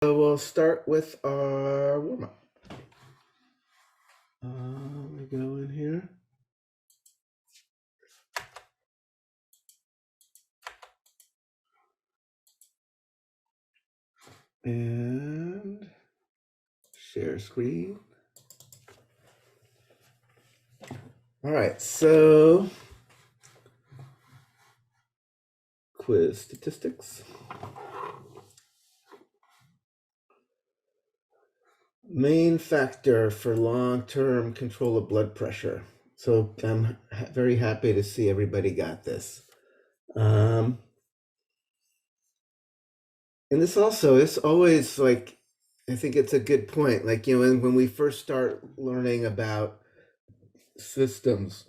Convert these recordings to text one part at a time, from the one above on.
So we'll start with our warm-up. Let me go in here. And share screen. All right, so quiz statistics. Main factor for long-term control of blood pressure. So I'm very happy to see everybody got this. And this also is always like, I think it's a good point. Like, when we first start learning about systems,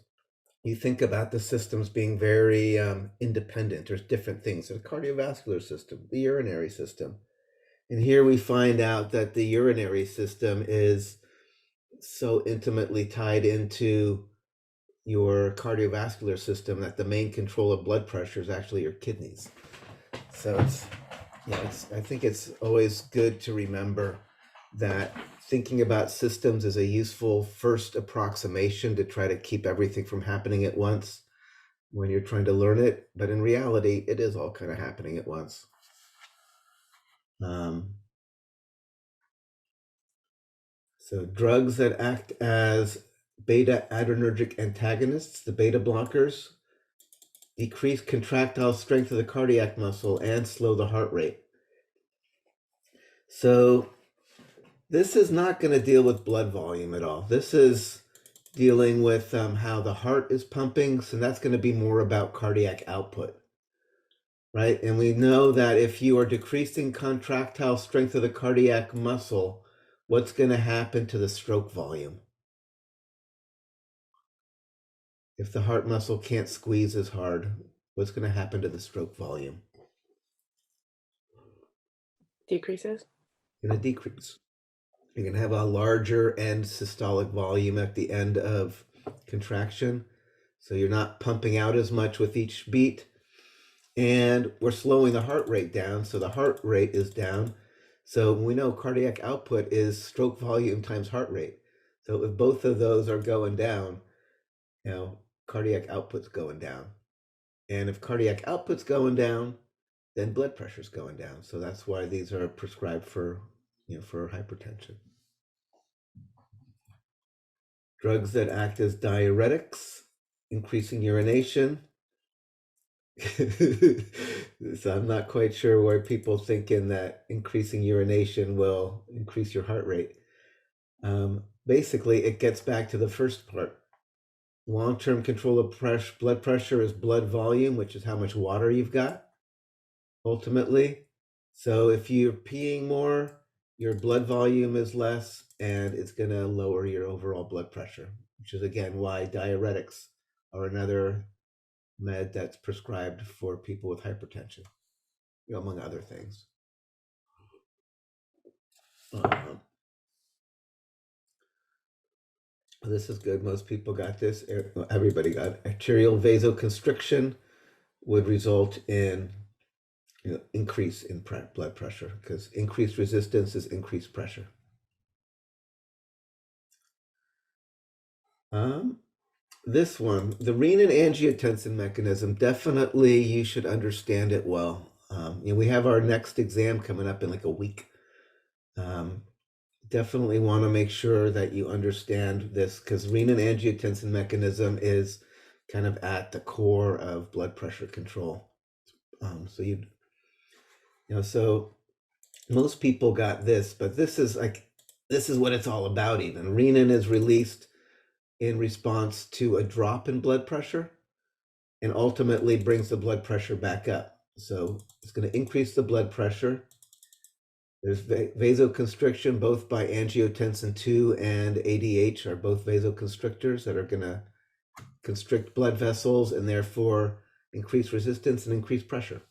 you think about the systems being very independent. There's different things, the cardiovascular system, the urinary system. And here we find out that the urinary system is so intimately tied into your cardiovascular system that the main control of blood pressure is actually your kidneys. So I think it's always good to remember that thinking about systems is a useful first approximation to try to keep everything from happening at once when you're trying to learn it. But in reality, it is all kind of happening at once. So drugs that act as beta adrenergic antagonists, the beta blockers, decrease contractile strength of the cardiac muscle and slow the heart rate. So this is not going to deal with blood volume at all. This is dealing with how the heart is pumping. So that's going to be more about cardiac output, right? And we know that if you are decreasing contractile strength of the cardiac muscle, what's going to happen to the stroke volume? If the heart muscle can't squeeze as hard, what's going to happen to the stroke volume? Decreases? Going to decrease. You're going to have a larger end systolic volume at the end of contraction. So you're not pumping out as much with each beat. And we're slowing the heart rate down. So the heart rate is down. So we know cardiac output is stroke volume times heart rate. So if both of those are going down, cardiac output's going down. And if cardiac output's going down, then blood pressure's going down. So that's why these are prescribed for hypertension. Drugs that act as diuretics, increasing urination. So I'm not quite sure why people thinking that increasing urination will increase your heart rate. Basically, it gets back to the first part. Long-term control of blood pressure is blood volume, which is how much water you've got, ultimately. So if you're peeing more, your blood volume is less, and it's going to lower your overall blood pressure, which is, again, why diuretics are another med that's prescribed for people with hypertension, among other things. This is good. Most people got this. Everybody got it. Arterial vasoconstriction would result in increase in blood pressure, because increased resistance is increased pressure. This one, the renin-angiotensin mechanism, definitely you should understand it well. We have our next exam coming up in like a week. Definitely want to make sure that you understand this, because renin-angiotensin mechanism is kind of at the core of blood pressure control. So most people got this, but this is what it's all about. Even renin is released in response to a drop in blood pressure and ultimately brings the blood pressure back up. So it's going to increase the blood pressure. There's vasoconstriction, both by angiotensin 2 and ADH are both vasoconstrictors that are going to constrict blood vessels and therefore increase resistance and increase pressure.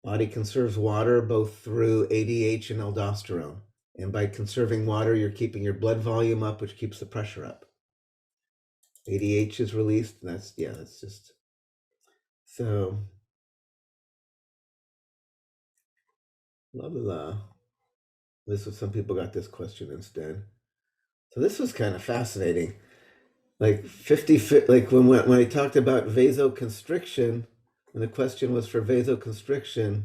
Body conserves water both through ADH and aldosterone. And by conserving water, you're keeping your blood volume up, which keeps the pressure up. ADH is released, and that's just so. La la la. This was some people got this question instead. So this was kind of fascinating. Like 50, like when I talked about vasoconstriction, when the question was for vasoconstriction,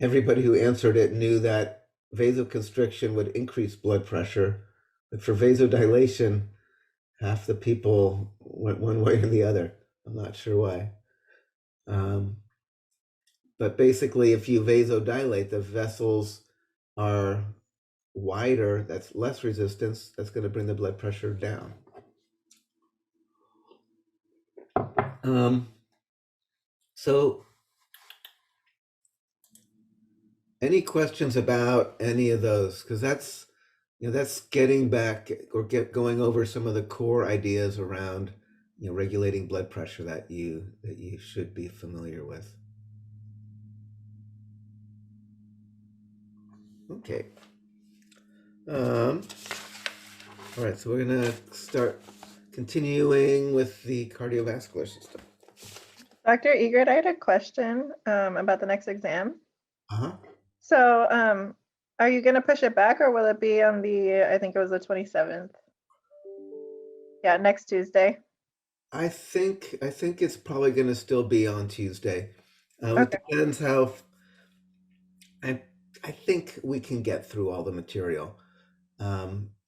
everybody who answered it knew that vasoconstriction would increase blood pressure. But for vasodilation, half the people went one way or the other. I'm not sure why. But basically, if you vasodilate, the vessels are wider, that's less resistance, that's going to bring the blood pressure down. So any questions about any of those? Because that's that's getting back or going over some of the core ideas around regulating blood pressure that you should be familiar with. Okay. All right, so we're gonna start continuing with the cardiovascular system. Dr. Egert, I had a question about the next exam. Uh-huh. So are you going to push it back, or will it be on the, I think it was the 27th? Yeah, next Tuesday. I think it's probably going to still be on Tuesday. Okay. It depends how. I think we can get through all the material,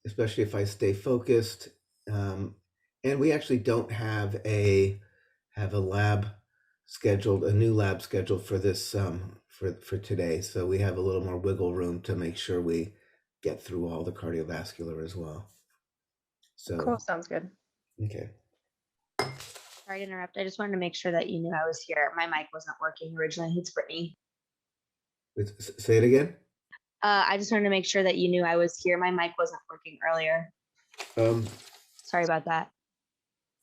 especially if I stay focused. And we actually don't have a lab scheduled, a new lab scheduled for this for today. So we have a little more wiggle room to make sure we get through all the cardiovascular as well. So Cool, sounds good. Okay. Sorry to interrupt. I just wanted to make sure that you knew I was here. My mic wasn't working originally. It's Brittany. Say it again. I just wanted to make sure that you knew I was here. My mic wasn't working earlier. Sorry about that.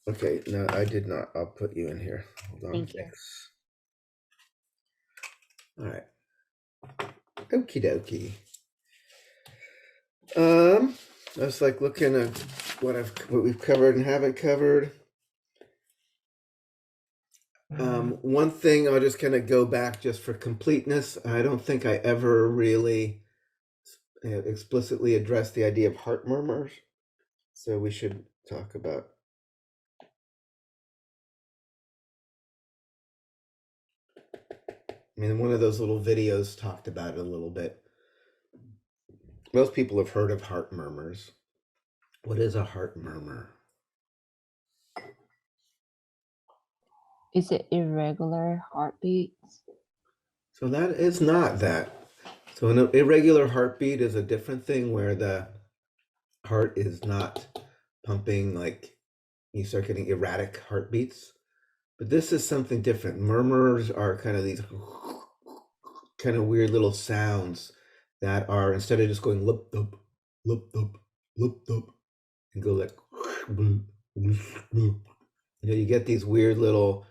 Okay, no, I did not. I'll put you in here. Hold on. Thank you. All right. Okie dokie. I was like looking at what we've covered and haven't covered. One thing I'll just kind of go back just for completeness. I don't think I ever really explicitly addressed the idea of heart murmurs, so we should talk about. I mean, one of those little videos talked about it a little bit. Most people have heard of heart murmurs. What is a heart murmur? Is it irregular heartbeats? So that is not that. So an irregular heartbeat is a different thing where the heart is not pumping, like you start getting erratic heartbeats. But this is something different. Murmurs are kind of these kind of weird little sounds that are, instead of just going lup dup, lup dup, lup dup, and go like, you get these weird little,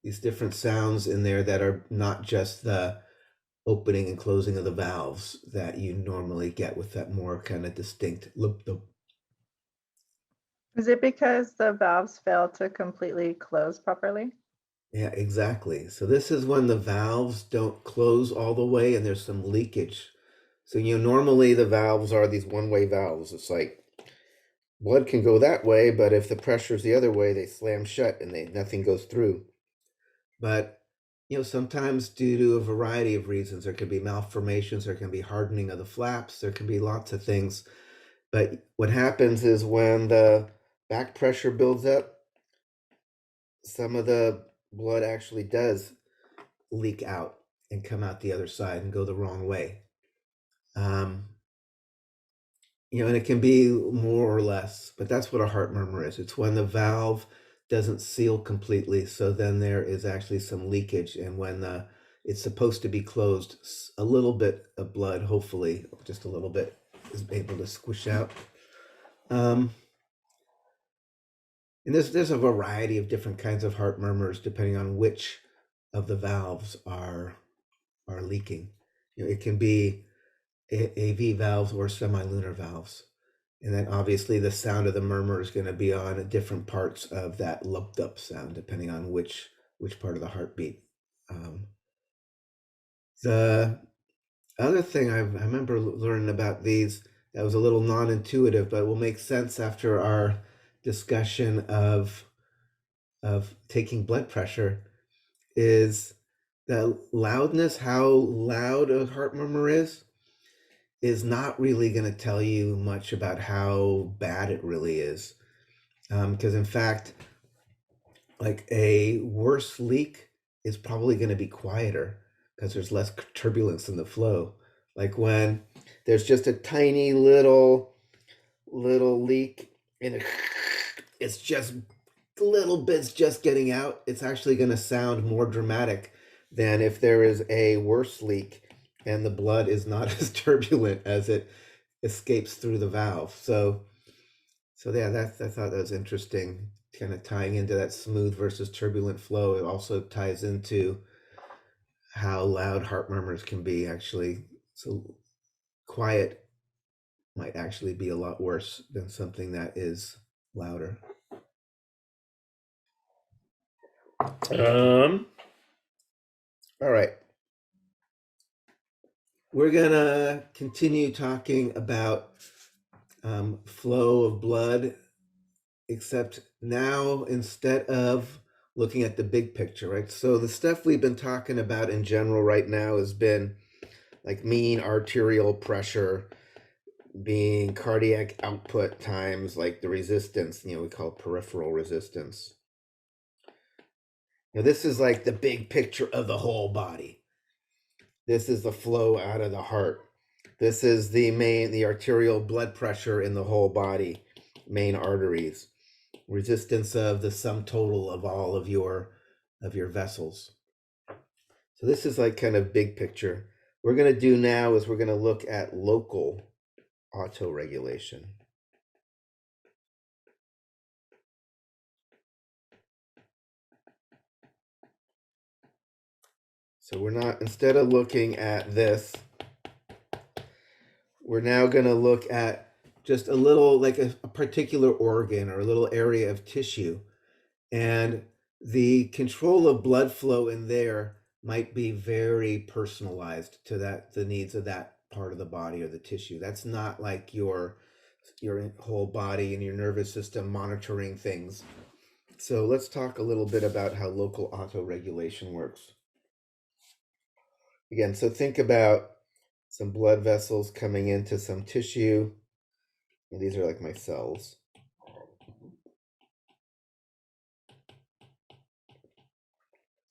these different sounds in there that are not just the opening and closing of the valves that you normally get with that more kind of distinct lup dup. Is it because the valves fail to completely close properly? Yeah, exactly. So this is when the valves don't close all the way and there's some leakage. So normally the valves are these one-way valves. It's like blood can go that way, but if the pressure's the other way, they slam shut and nothing goes through. But sometimes due to a variety of reasons, there can be malformations, there can be hardening of the flaps, there can be lots of things. But what happens is when the back pressure builds up, some of the blood actually does leak out and come out the other side and go the wrong way. And it can be more or less, but that's what a heart murmur is. It's when the valve doesn't seal completely, so then there is actually some leakage, and when it's supposed to be closed, a little bit of blood, hopefully just a little bit, is able to squish out. And there's a variety of different kinds of heart murmurs depending on which of the valves are leaking. It can be AV valves or semilunar valves. And then obviously the sound of the murmur is going to be on different parts of that lumped up sound, depending on which part of the heartbeat. The other thing I remember learning about these that was a little non-intuitive, but will make sense after our discussion of taking blood pressure, is the loudness, how loud a heart murmur is not really going to tell you much about how bad it really is. Because in fact, like a worse leak is probably going to be quieter because there's less turbulence in the flow. Like when there's just a tiny little leak and it's just little bits just getting out, it's actually going to sound more dramatic than if there is a worse leak and the blood is not as turbulent as it escapes through the valve. So yeah, I thought that was interesting, kind of tying into that smooth versus turbulent flow. It also ties into how loud heart murmurs can be actually. So quiet might actually be a lot worse than something that is louder. All right. We're gonna continue talking about flow of blood, except now instead of looking at the big picture, right? So the stuff we've been talking about in general right now has been like mean arterial pressure being cardiac output times like the resistance, we call peripheral resistance. Now this is like the big picture of the whole body. This is the flow out of the heart. This is the arterial blood pressure in the whole body, main arteries, resistance of the sum total of all of your vessels. So this is like kind of big picture. What we're going to do now is we're going to look at local autoregulation. So we're not, instead of looking at this, we're now going to look at just a little, like a particular organ or a little area of tissue. And the control of blood flow in there might be very personalized to the needs of that part of the body or the tissue. That's not like your whole body and your nervous system monitoring things. So let's talk a little bit about how local autoregulation works. Again, so think about some blood vessels coming into some tissue. And these are like my cells.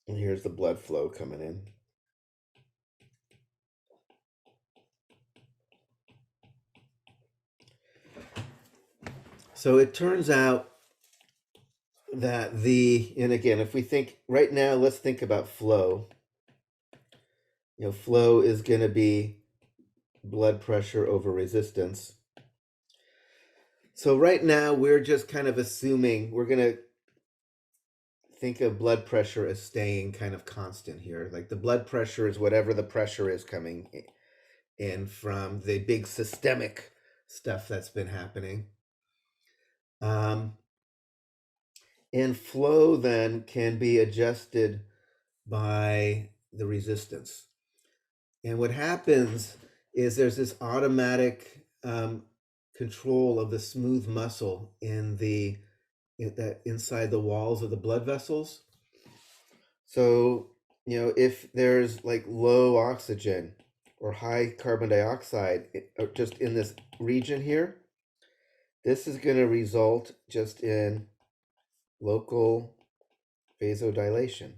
And here's the blood flow coming in. So it turns out that and again, if we think right now, let's think about flow. Flow is going to be blood pressure over resistance. So right now we're just kind of assuming we're going to think of blood pressure as staying kind of constant here. Like the blood pressure is whatever the pressure is coming in from the big systemic stuff that's been happening. And flow then can be adjusted by the resistance. And what happens is there's this automatic control of the smooth muscle that inside the walls of the blood vessels. So, if there's like low oxygen or high carbon dioxide just in this region here, this is going to result just in local vasodilation.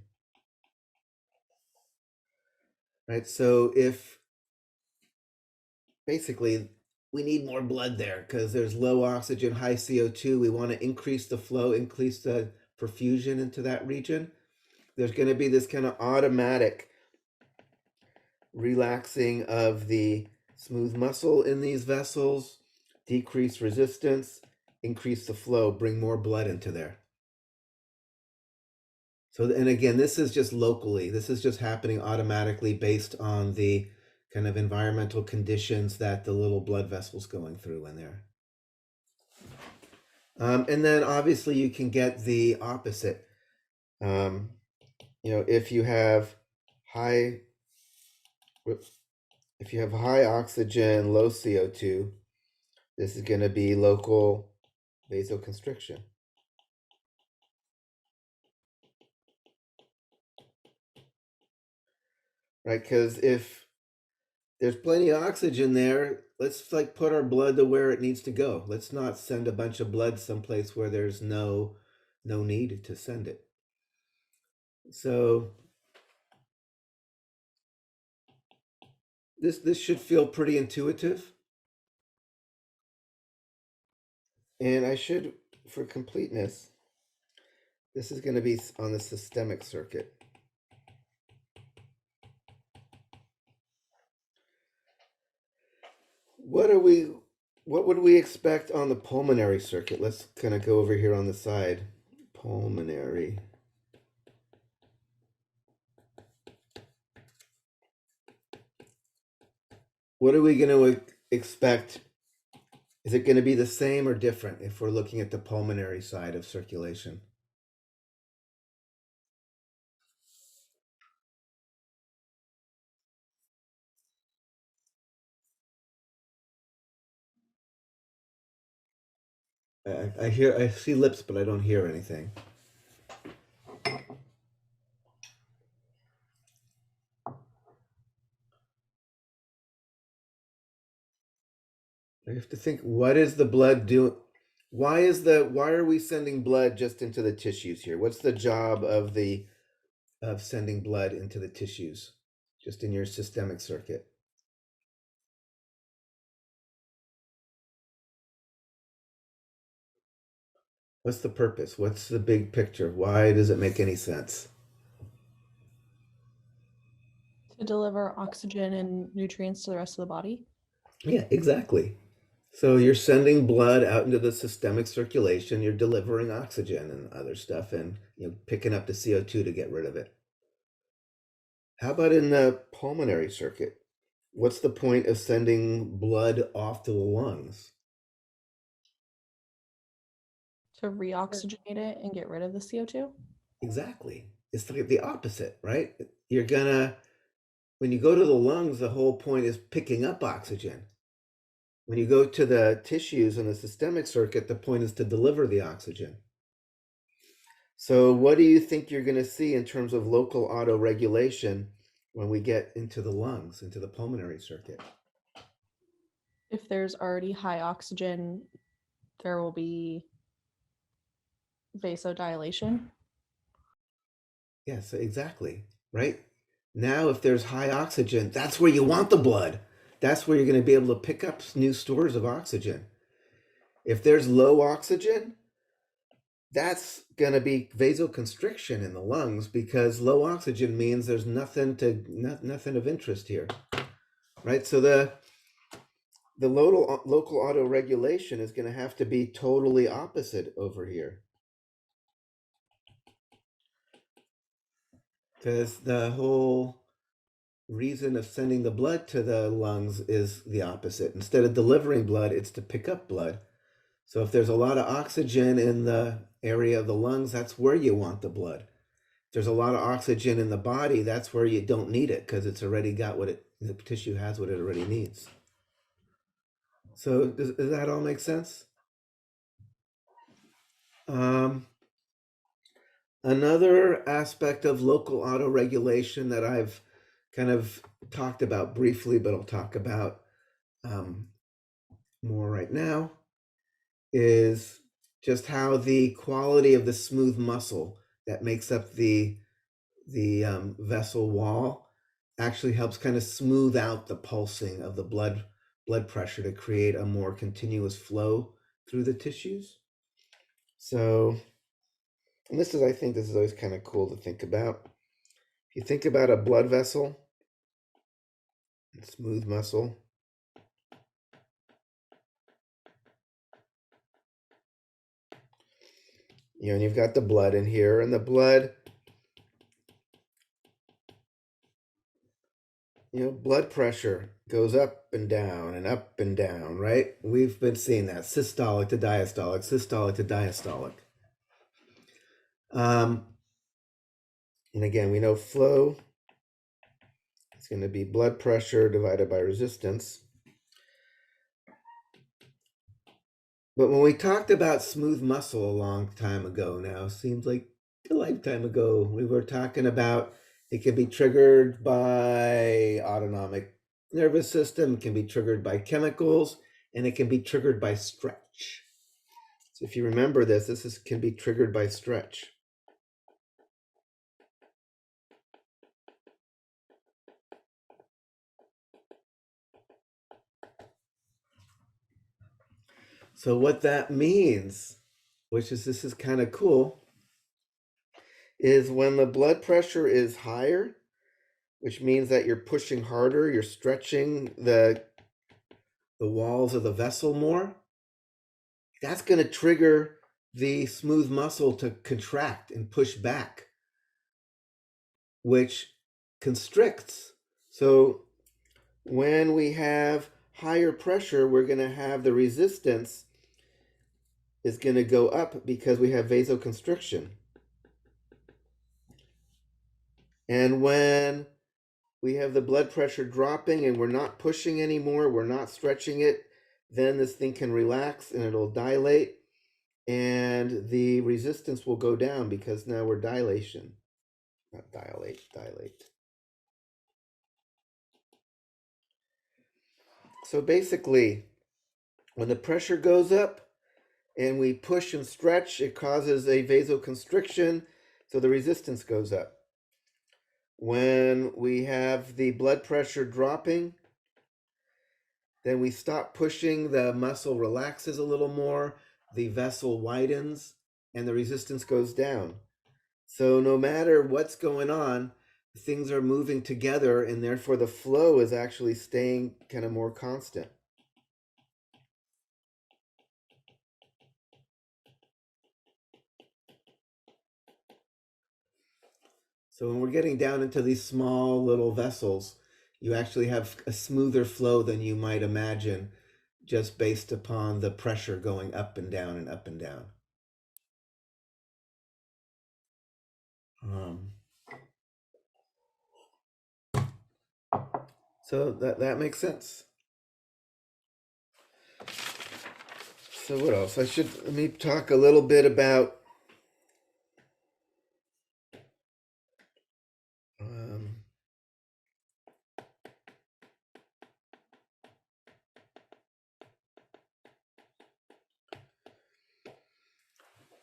Right? So if basically we need more blood there because there's low oxygen, high CO2, we want to increase the flow, increase the perfusion into that region, there's going to be this kind of automatic relaxing of the smooth muscle in these vessels, decrease resistance, increase the flow, bring more blood into there. So, and again, this is just locally. This is just happening automatically based on the kind of environmental conditions that the little blood vessel's going through in there. And then obviously you can get the opposite. If you have high if you have high oxygen, low CO2, this is going to be local vasoconstriction. Right, because if there's plenty of oxygen there, let's like put our blood to where it needs to go. Let's not send a bunch of blood someplace where there's no need to send it. So this should feel pretty intuitive. And I should, for completeness, this is going to be on the systemic circuit. What would we expect on the pulmonary circuit? Let's kind of go over here on the side. Pulmonary. What are we going to expect? Is it going to be the same or different if we're looking at the pulmonary side of circulation? I see lips, but I don't hear anything. I have to think, what is the blood doing? Why are we sending blood just into the tissues here? What's the job of sending blood into the tissues, just in your systemic circuit? What's the purpose? What's the big picture? Why does it make any sense? To deliver oxygen and nutrients to the rest of the body. Yeah, exactly. So you're sending blood out into the systemic circulation, you're delivering oxygen and other stuff, and picking up the CO2 to get rid of it. How about in the pulmonary circuit? What's the point of sending blood off to the lungs? To reoxygenate it and get rid of the CO2? Exactly. It's like the opposite, right? When you go to the lungs, the whole point is picking up oxygen. When you go to the tissues in the systemic circuit, the point is to deliver the oxygen. So what do you think you're going to see in terms of local autoregulation when we get into the lungs, into the pulmonary circuit? If there's already high oxygen, there will be vasodilation. Yes, exactly. Right? Now, if there's high oxygen, that's where you want the blood. That's where you're going to be able to pick up new stores of oxygen. If there's low oxygen, that's going to be vasoconstriction in the lungs, because low oxygen means there's nothing of interest here. Right? So the local autoregulation is going to have to be totally opposite over here. Because the whole reason of sending the blood to the lungs is the opposite. Instead of delivering blood, it's to pick up blood. So if there's a lot of oxygen in the area of the lungs, that's where you want the blood. If there's a lot of oxygen in the body, that's where you don't need it, because it's already got the tissue has what it already needs. So does that all make sense? Another aspect of local autoregulation that I've kind of talked about briefly, but I'll talk about more right now, is just how the quality of the smooth muscle that makes up the vessel wall actually helps kind of smooth out the pulsing of the blood pressure to create a more continuous flow through the tissues. So, and I think this is always kind of cool to think about. If you think about a blood vessel, smooth muscle, and you've got the blood in here, and the blood, blood pressure goes up and down, right? We've been seeing that, systolic to diastolic, systolic to diastolic. And again, we know flow is going to be blood pressure divided by resistance. But when we talked about smooth muscle a long time ago now, seems like a lifetime ago, we were talking about it can be triggered by autonomic nervous system, can be triggered by chemicals, and it can be triggered by stretch. So if you remember this can be triggered by stretch. So what that means, this is kind of cool, is when the blood pressure is higher, which means that you're pushing harder, you're stretching the walls of the vessel more, that's going to trigger the smooth muscle to contract and push back, which constricts. So when we have higher pressure, we're going to have the resistance is going to go up because we have vasoconstriction. And when we have the blood pressure dropping and we're not pushing anymore, we're not stretching it, then this thing can relax and it'll dilate, and the resistance will go down because now we're dilation. Not dilate. So basically, when the pressure goes up and we push and stretch, it causes a vasoconstriction, so the resistance goes up. When we have the blood pressure dropping, then we stop pushing, the muscle relaxes a little more, the vessel widens, and the resistance goes down. So no matter what's going on, things are moving together, and therefore the flow is actually staying kind of more constant. So when we're getting down into these small little vessels, you actually have a smoother flow than you might imagine, just based upon the pressure going up and down and up and down. So that makes sense. So what else? Let me talk a little bit about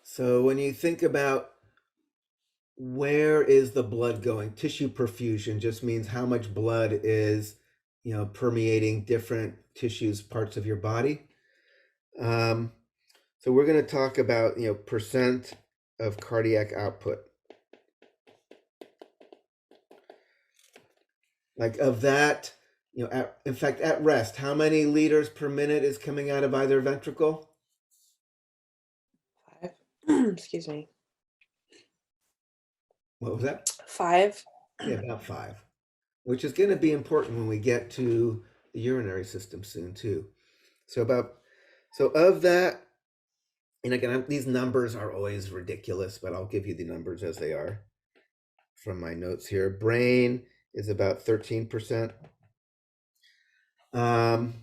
so when you think about where is the blood going, tissue perfusion just means how much blood is, permeating different tissues, parts of your body. So we're going to talk about, percent of cardiac output. Like of that, in fact, at rest, how many liters per minute is coming out of either ventricle? 5. Excuse me. What was that? 5. Yeah, about 5, which is going to be important when we get to the urinary system soon too. So of that, and again, these numbers are always ridiculous, but I'll give you the numbers as they are from my notes here. Brain is about 13%. Heart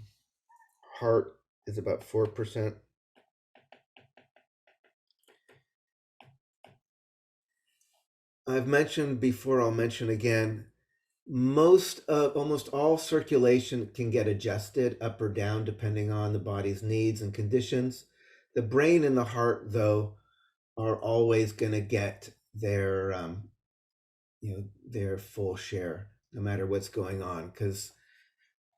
is about 4%. I've mentioned before, I'll mention again, almost all circulation can get adjusted up or down depending on the body's needs and conditions. The brain and the heart, though, are always going to get their full share no matter what's going on, because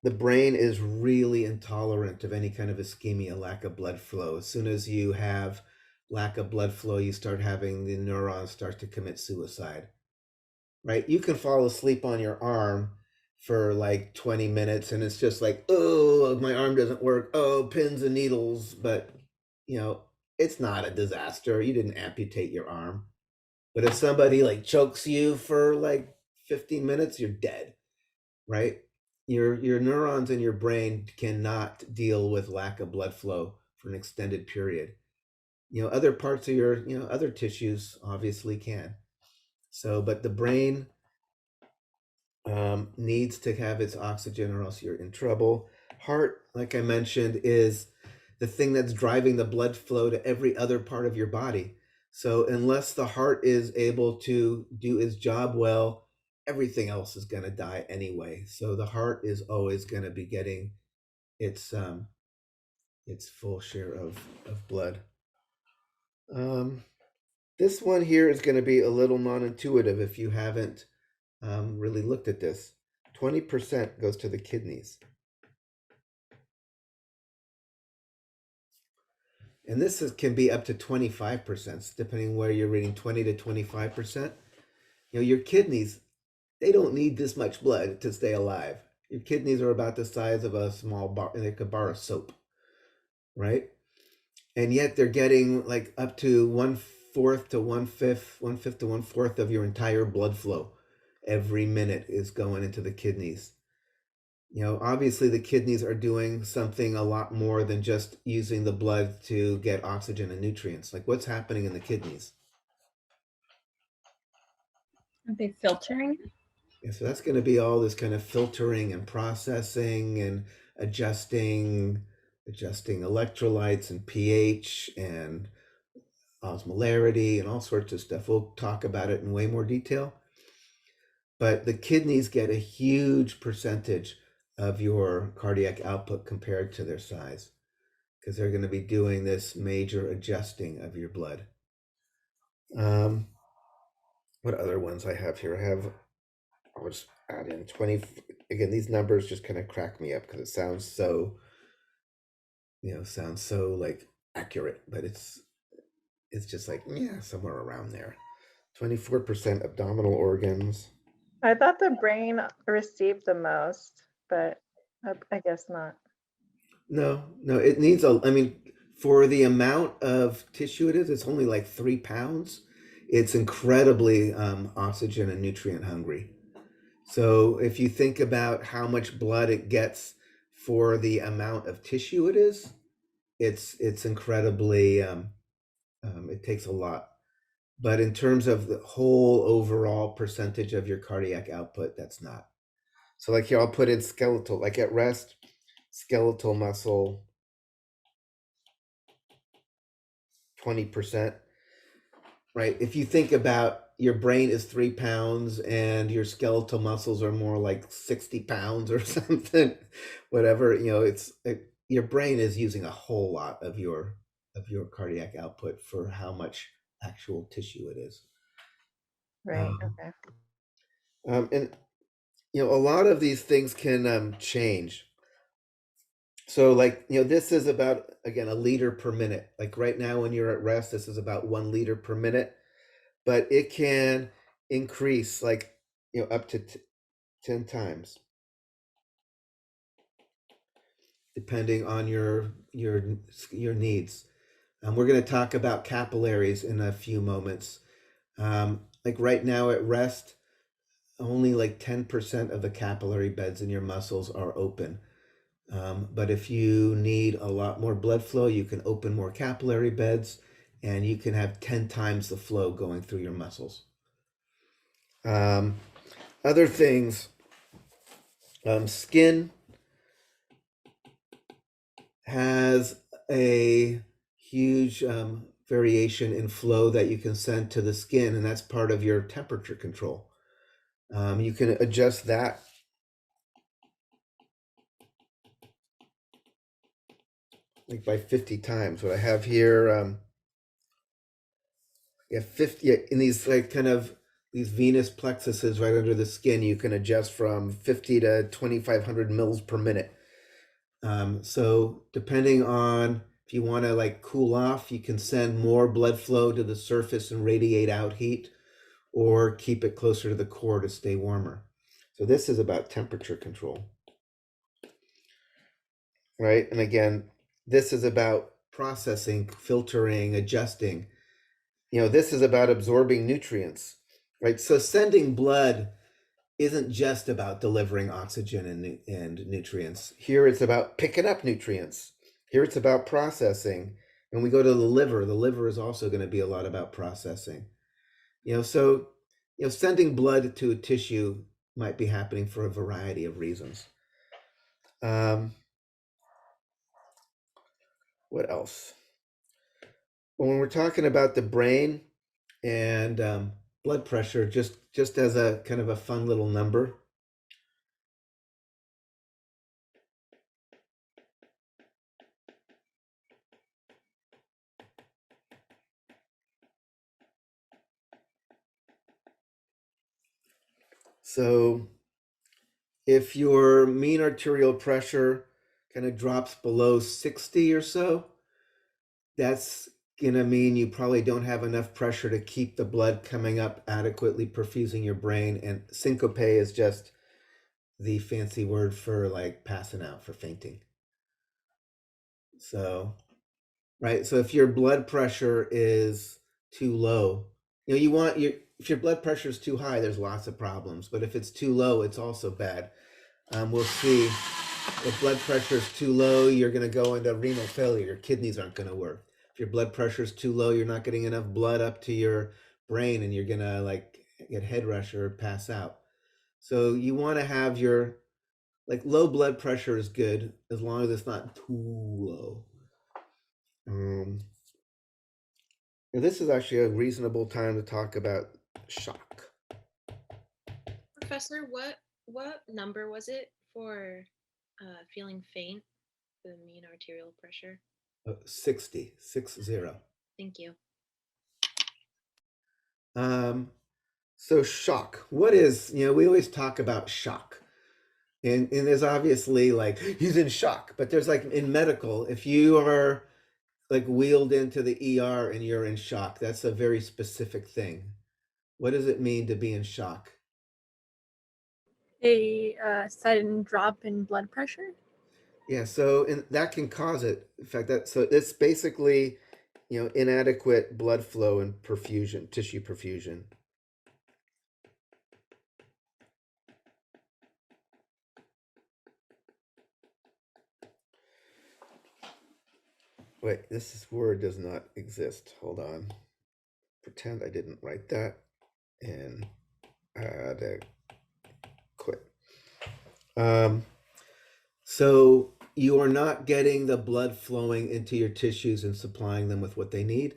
the brain is really intolerant of any kind of ischemia, lack of blood flow. As soon as you have lack of blood flow, you start having the neurons start to commit suicide, right? You can fall asleep on your arm for like 20 minutes and it's just like, oh, my arm doesn't work. Oh, pins and needles. But, it's not a disaster. You didn't amputate your arm. But if somebody like chokes you for like 15 minutes, you're dead, right? Your neurons in your brain cannot deal with lack of blood flow for an extended period. Other parts of your, other tissues obviously can. So, but the brain needs to have its oxygen or else you're in trouble. Heart, like I mentioned, is the thing that's driving the blood flow to every other part of your body. So unless the heart is able to do its job well, everything else is going to die anyway. So the heart is always going to be getting its full share of blood. This one here is going to be a little non-intuitive if you haven't really looked at this. 20% goes to the kidneys. And this can be up to 25%, depending where you're reading, 20 to 25%. You know, your kidneys, they don't need this much blood to stay alive. Your kidneys are about the size of a small bar, like a bar of soap, right? And yet they're getting like up to 1/4 to 1/5, 1/5 to 1/4 of your entire blood flow every minute is going into the kidneys. You know, obviously the kidneys are doing something a lot more than just using the blood to get oxygen and nutrients. Like what's happening in the kidneys? Are they filtering? Yeah, so that's going to be all this kind of filtering and processing and adjusting electrolytes and pH and osmolarity and all sorts of stuff. We'll talk about it in way more detail. But the kidneys get a huge percentage of your cardiac output compared to their size because they're going to be doing this major adjusting of your blood. What other ones I have here? I'll just add in 20. Again, these numbers just kind of crack me up because it sounds so, like accurate, but it's just like, yeah, somewhere around there. 24% abdominal organs. I thought the brain received the most, but I guess not. No, it needs for the amount of tissue it is, it's only like 3 pounds. It's incredibly oxygen and nutrient hungry. So if you think about how much blood it gets for the amount of tissue it is, it's incredibly, it takes a lot. But in terms of the whole overall percentage of your cardiac output, that's not. So like here, I'll put in skeletal, like at rest, skeletal muscle, 20%, right? If you think about your brain is 3 pounds and your skeletal muscles are more like 60 pounds or something, whatever, your brain is using a whole lot of your cardiac output for how much actual tissue it is. Right. Okay. And a lot of these things can change. So like, this is about, again, 1 liter per minute. Like right now when you're at rest, this is about 1 liter per minute, but it can increase like, up to 10 times, depending on your needs. We're going to talk about capillaries in a few moments. Like right now at rest, only like 10% of the capillary beds in your muscles are open. But if you need a lot more blood flow, you can open more capillary beds and you can have 10 times the flow going through your muscles. Other things, skin has a huge variation in flow that you can send to the skin, and that's part of your temperature control. You can adjust that like by 50 times. What I have here, 50 in these like kind of these venous plexuses right under the skin, you can adjust from 50 to 2,500 mils per minute. So depending on if you want to like cool off, you can send more blood flow to the surface and radiate out heat, or keep it closer to the core to stay warmer. So this is about temperature control, right? And again, this is about processing, filtering, adjusting. This is about absorbing nutrients, right? So sending blood isn't just about delivering oxygen and nutrients. Here it's about picking up nutrients. Here it's about processing. When we go to the liver is also going to be a lot about processing. So sending blood to a tissue might be happening for a variety of reasons. What else? When we're talking about the brain and blood pressure, just as a kind of a fun little number, so if your mean arterial pressure kind of drops below 60 or so, that's going to mean you probably don't have enough pressure to keep the blood coming up adequately perfusing your brain. And syncope is just the fancy word for like passing out, for fainting. So, right. So if your blood pressure is too low, if your blood pressure is too high, there's lots of problems. But if it's too low, it's also bad. We'll see if blood pressure is too low, you're going to go into renal failure. Your kidneys aren't going to work. If your blood pressure is too low, you're not getting enough blood up to your brain and you're going to like get head rush or pass out. So you want to have your, like, low blood pressure is good as long as it's not too low. This is actually a reasonable time to talk about shock. Professor, what number was it for feeling faint, the mean arterial pressure? 60. Thank you. So shock. What is, we always talk about shock. And there's obviously like, he's in shock. But there's like in medical, if you are like wheeled into the ER and you're in shock, that's a very specific thing. What does it mean to be in shock? A sudden drop in blood pressure? Yeah, so that can cause it. In fact, so it's basically, inadequate blood flow and perfusion, tissue perfusion. Wait, this word does not exist. Hold on. Pretend I didn't write that and quit. So you are not getting the blood flowing into your tissues and supplying them with what they need.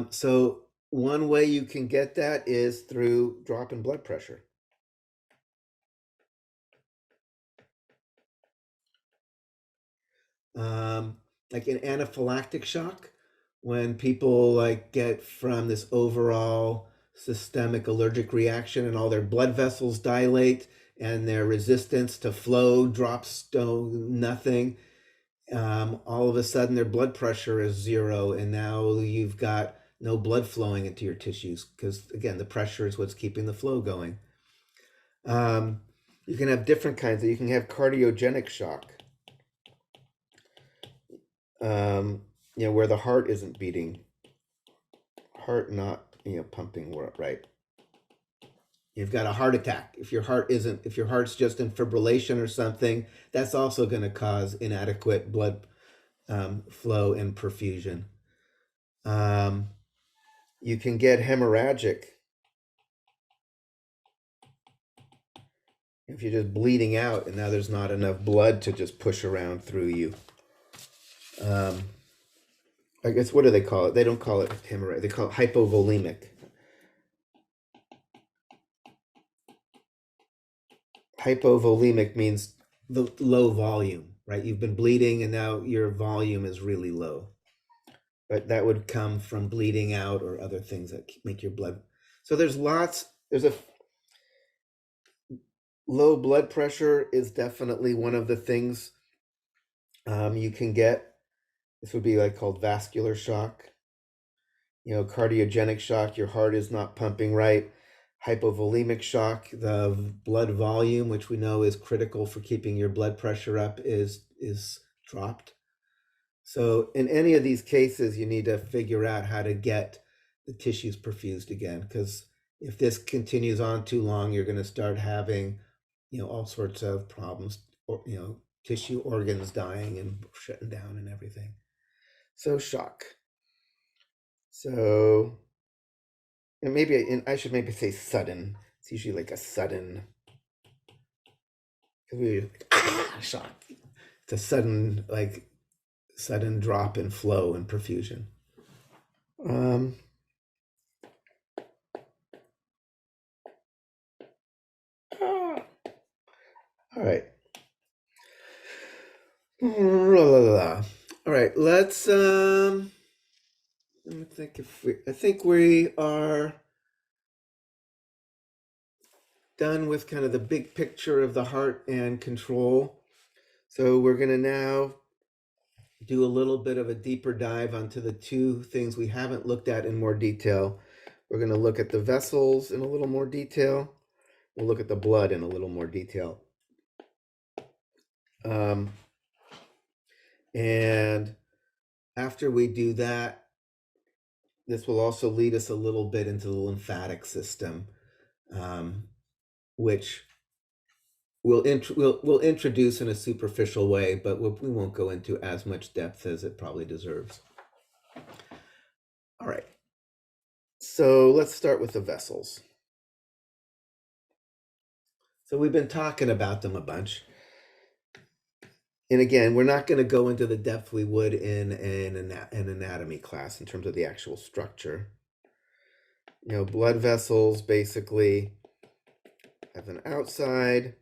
So one way you can get that is through drop in blood pressure. Like in anaphylactic shock, when people like get from this overall systemic allergic reaction and all their blood vessels dilate and their resistance to flow drops to nothing, all of a sudden their blood pressure is 0 and now you've got no blood flowing into your tissues because, again, the pressure is what's keeping the flow going. You can have different kinds. You can have cardiogenic shock, where the heart isn't beating, heart not pumping right. You've got a heart attack. If your heart's just in fibrillation or something, that's also going to cause inadequate blood flow and perfusion. You can get hemorrhagic if you're just bleeding out and now there's not enough blood to just push around through you. I guess, what do they call it? They don't call it hemorrhage. They call it hypovolemic. Hypovolemic means the low volume, right? You've been bleeding and now your volume is really low. But that would come from bleeding out or other things that make your blood. So there's a low blood pressure is definitely one of the things you can get. This would be like called vascular shock. Cardiogenic shock, your heart is not pumping right. Hypovolemic shock, the blood volume, which we know is critical for keeping your blood pressure up, is dropped. So in any of these cases, you need to figure out how to get the tissues perfused again, because if this continues on too long, you're going to start having, all sorts of problems, or, tissue organs dying and shutting down and everything. So shock. So, and I should maybe say sudden. It's usually like a sudden Shock. It's a sudden drop in flow and perfusion. All right. All right, let's let me think I think we are done with kind of the big picture of the heart and control. So we're going to now do a little bit of a deeper dive onto the two things we haven't looked at in more detail. We're going to look at the vessels in a little more detail. We'll look at the blood in a little more detail. And after we do that, this will also lead us a little bit into the lymphatic system, which we'll introduce in a superficial way, but we won't go into as much depth as it probably deserves. All right, so let's start with the vessels. So we've been talking about them a bunch. And again, we're not going to go into the depth we would in an anatomy class in terms of the actual structure. You know, blood vessels basically have an outside,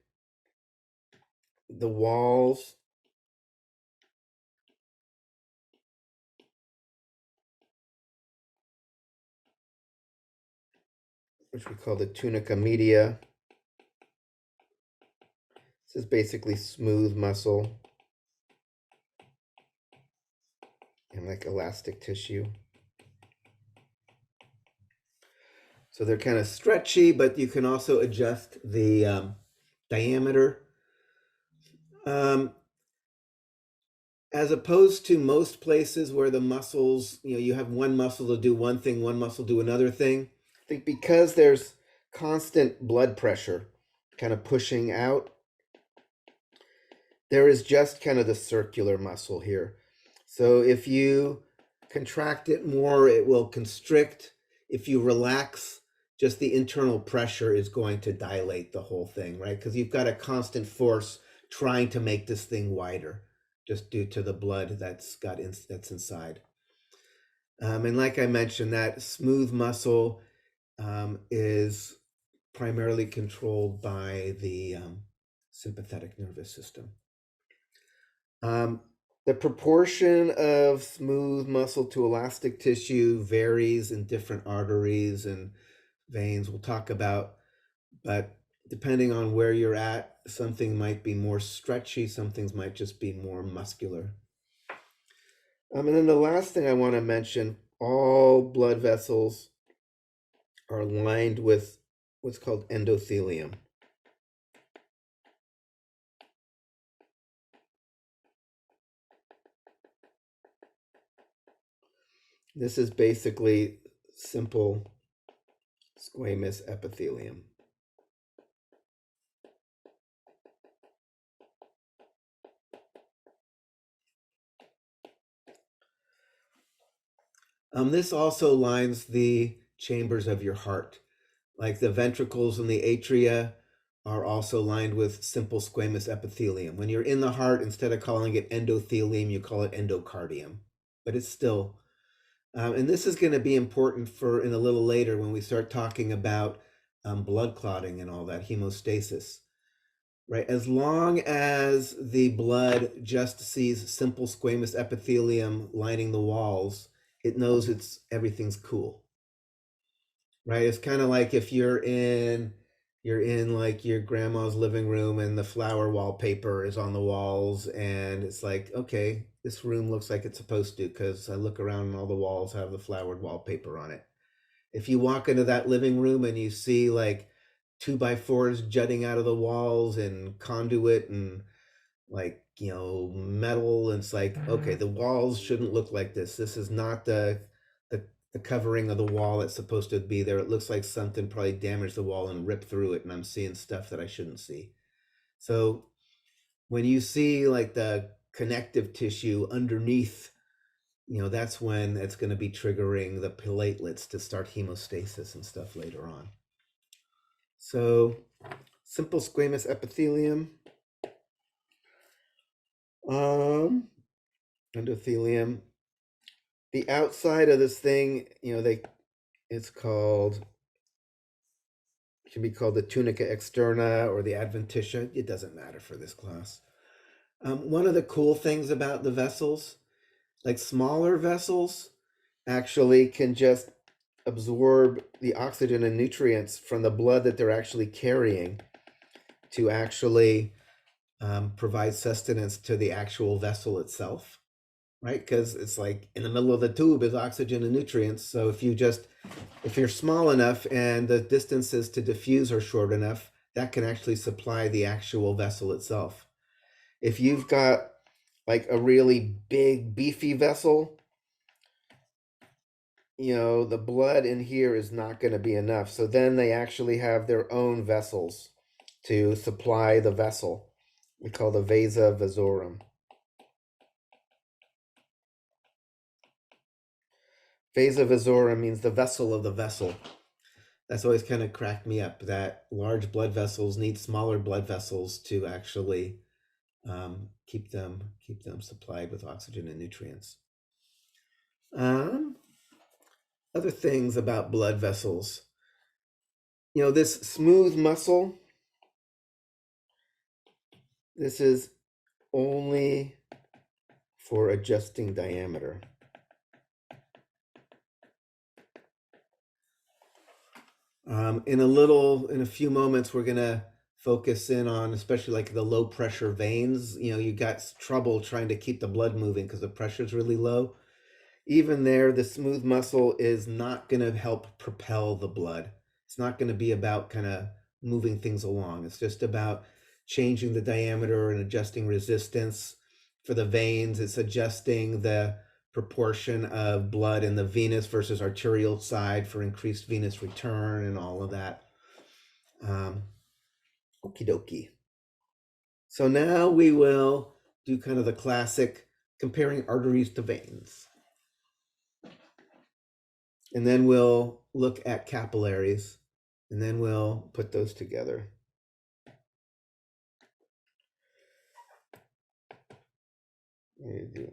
the walls, which we call the tunica media. This is basically smooth muscle and like elastic tissue. So they're kind of stretchy, but you can also adjust the diameter. As opposed to most places where the muscles, you have one muscle to do one thing, one muscle do another thing. I think because there's constant blood pressure kind of pushing out, there is just kind of the circular muscle here. So if you contract it more, it will constrict. If you relax, just the internal pressure is going to dilate the whole thing, right? Because you've got a constant force trying to make this thing wider, just due to the blood that's inside. And like I mentioned, that smooth muscle is primarily controlled by the sympathetic nervous system. The proportion of smooth muscle to elastic tissue varies in different arteries and veins we'll talk about, but depending on where you're at, something might be more stretchy, some things might just be more muscular. And then the last thing I want to mention, all blood vessels are lined with what's called endothelium. This is basically simple squamous epithelium. This also lines the chambers of your heart. Like the ventricles and the atria are also lined with simple squamous epithelium. When you're in the heart, instead of calling it endothelium, you call it endocardium. But it's still, and this is going to be important for in a little later when we start talking about blood clotting and all that, hemostasis. Right, as long as the blood just sees simple squamous epithelium lining the walls, it knows everything's cool. Right, it's kind of like if you're in like your grandma's living room and the flower wallpaper is on the walls, and it's like, okay, this room looks like it's supposed to because I look around and all the walls have the flowered wallpaper on it. If you walk into that living room and you see like 2x4s jutting out of the walls and conduit and like, metal, and it's like, okay, the walls shouldn't look like this. This is not the covering of the wall that's supposed to be there. It looks like something probably damaged the wall and ripped through it, and I'm seeing stuff that I shouldn't see. So when you see like the connective tissue underneath, that's when it's going to be triggering the platelets to start hemostasis and stuff later on. So simple squamous epithelium. Endothelium. The outside of this thing, it's called, can be called the tunica externa or the adventitia. It doesn't matter for this class. One of the cool things about the vessels, like smaller vessels, actually can just absorb the oxygen and nutrients from the blood that they're actually carrying to actually provide sustenance to the actual vessel itself, right? Because it's like in the middle of the tube is oxygen and nutrients. So if you're small enough and the distances to diffuse are short enough, that can actually supply the actual vessel itself. If you've got like a really big, beefy vessel, the blood in here is not going to be enough. So then they actually have their own vessels to supply the vessel. We call the vasa vasorum. Vasa vasorum means the vessel of the vessel. That's always kind of cracked me up, that large blood vessels need smaller blood vessels to actually keep them supplied with oxygen and nutrients. Other things about blood vessels. This smooth muscle, this is only for adjusting diameter. In a few moments, we're gonna focus in on especially like the low pressure veins. You got trouble trying to keep the blood moving because the pressure is really low. Even there, the smooth muscle is not going to help propel the blood. It's not going to be about kind of moving things along. It's just about changing the diameter and adjusting resistance. For the veins, it's adjusting the proportion of blood in the venous versus arterial side for increased venous return and all of that. Okie dokie. So now we will do kind of the classic comparing arteries to veins. And then we'll look at capillaries, and then we'll put those together. What do you do?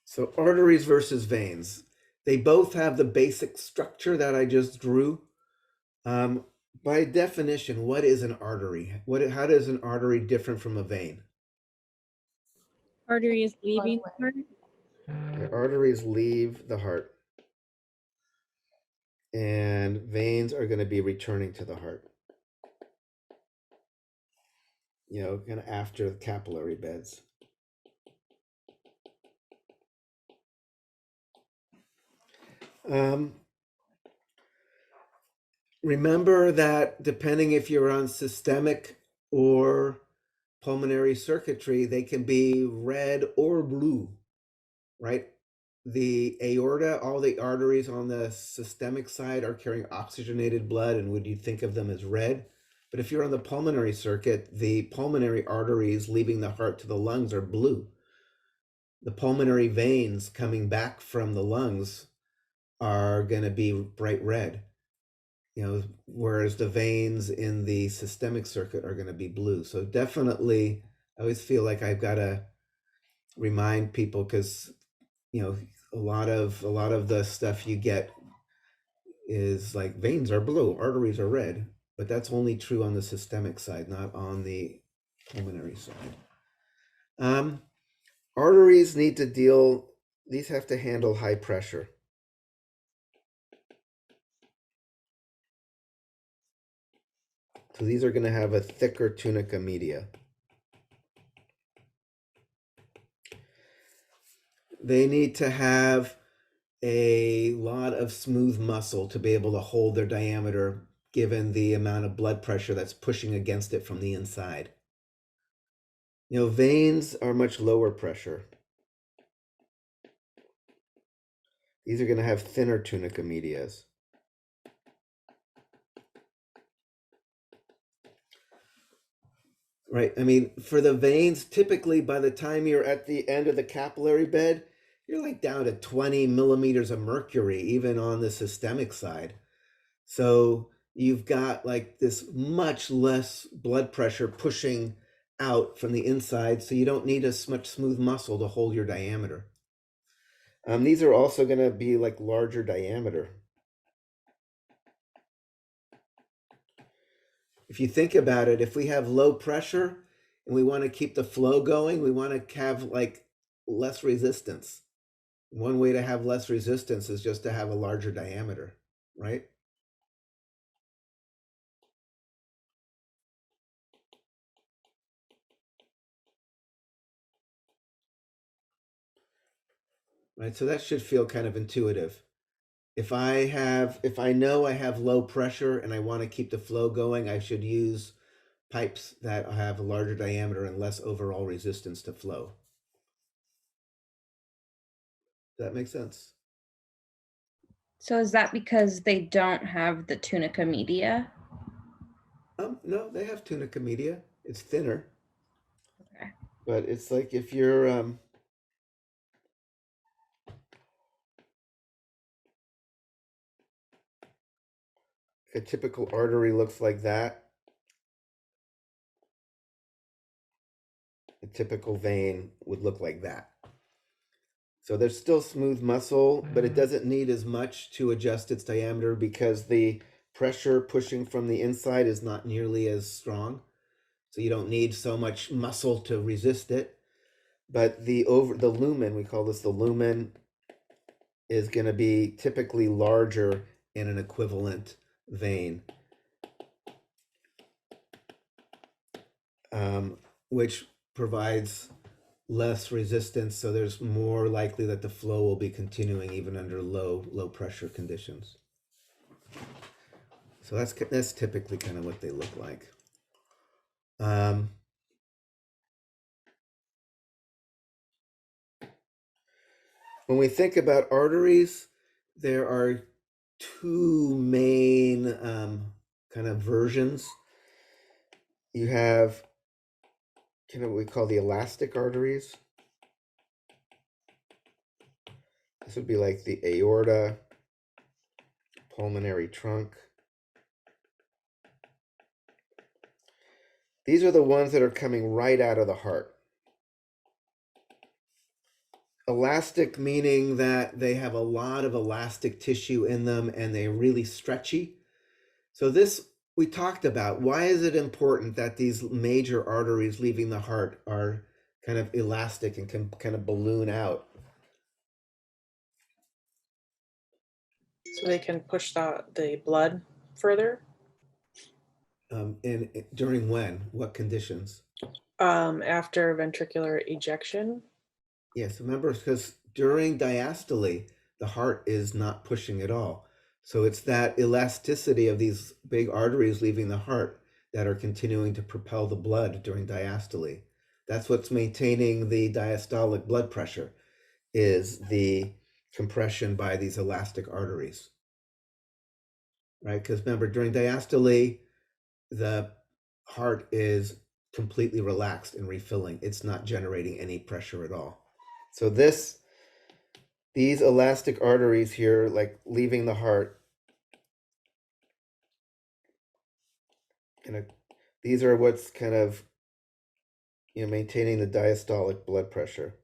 So arteries versus veins. They both have the basic structure that I just drew. By definition, what is an artery? How does an artery different from a vein? Artery is leaving the heart. The arteries leave the heart, and veins are going to be returning to the heart. Kind of after the capillary beds. Remember that depending if you're on systemic or pulmonary circuitry, they can be red or blue, right? The aorta, all the arteries on the systemic side are carrying oxygenated blood, and would you think of them as red? But if you're on the pulmonary circuit, the pulmonary arteries leaving the heart to the lungs are blue. The pulmonary veins coming back from the lungs are going to be bright red. Whereas the veins in the systemic circuit are going to be blue. So definitely, I always feel like I've got to remind people, because a lot of the stuff you get is like veins are blue, arteries are red, but that's only true on the systemic side, not on the pulmonary side. Arteries these have to handle high pressure. So these are going to have a thicker tunica media. They need to have a lot of smooth muscle to be able to hold their diameter, given the amount of blood pressure that's pushing against it from the inside. Veins are much lower pressure. These are going to have thinner tunica medias. Right. I mean, for the veins, typically by the time you're at the end of the capillary bed, you're like down to 20 millimeters of mercury, even on the systemic side. So you've got like this much less blood pressure pushing out from the inside, so you don't need as much smooth muscle to hold your diameter. These are also going to be like larger diameter. If you think about it, if we have low pressure and we want to keep the flow going, we want to have like less resistance. One way to have less resistance is just to have a larger diameter, right? Right, so that should feel kind of intuitive. If I know I have low pressure and I want to keep the flow going, I should use pipes that have a larger diameter and less overall resistance to flow. Does that make sense? So is that because they don't have the tunica media? No, they have tunica media. It's thinner. Okay. But it's like if you're a typical artery looks like that. A typical vein would look like that. So there's still smooth muscle, but it doesn't need as much to adjust its diameter because the pressure pushing from the inside is not nearly as strong. So you don't need so much muscle to resist it. But the lumen, we call this the lumen, is going to be typically larger in an equivalent vein, which provides less resistance, so there's more likely that the flow will be continuing even under low pressure conditions. So that's typically kind of what they look like. When we think about arteries, there are two main kind of versions. You have kind of what we call the elastic arteries. This would be like the aorta, pulmonary trunk. These are the ones that are coming right out of the heart. Elastic meaning that they have a lot of elastic tissue in them and they're really stretchy. So this we talked about. Why is it important that these major arteries leaving the heart are kind of elastic and can kind of balloon out? So they can push the blood further? During when? What conditions? After ventricular ejection. Yes, remember, because during diastole, the heart is not pushing at all. So it's that elasticity of these big arteries leaving the heart that are continuing to propel the blood during diastole. That's what's maintaining the diastolic blood pressure, is the compression by these elastic arteries. Right? Because remember, during diastole, the heart is completely relaxed and refilling. It's not generating any pressure at all. So these elastic arteries here, like leaving the heart, these are what's kind of, maintaining the diastolic blood pressure.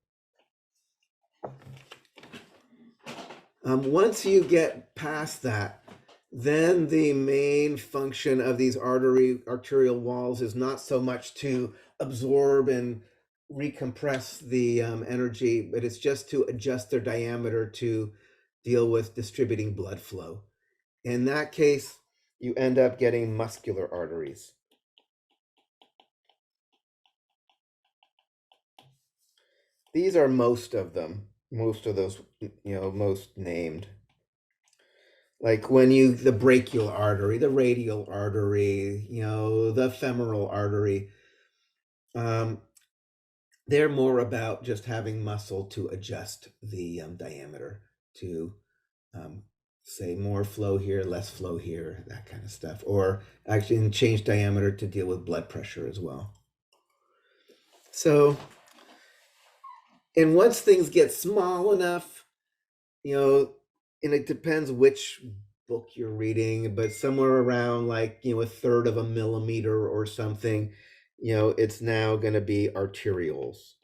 Once you get past that, then the main function of these arterial walls is not so much to absorb and recompress the energy, but it's just to adjust their diameter to deal with distributing blood flow. In that case, you end up getting muscular arteries. These are most of them, most of those, most named. Like the brachial artery, the radial artery, the femoral artery, they're more about just having muscle to adjust the diameter to say more flow here, less flow here, that kind of stuff, or actually change diameter to deal with blood pressure as well. So And once things get small enough, and it depends which book you're reading, but somewhere around like, a third of a millimeter or something, it's now going to be arterioles.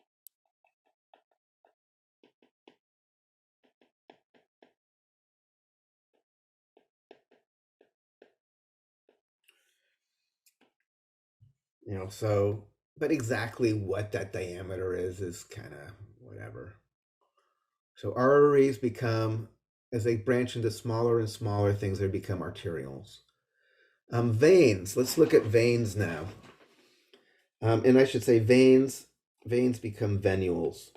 But exactly what that diameter is kind of whatever. So arteries become, as they branch into smaller and smaller things, they become arterioles. Veins, let's look at veins now. And I should say veins become venules,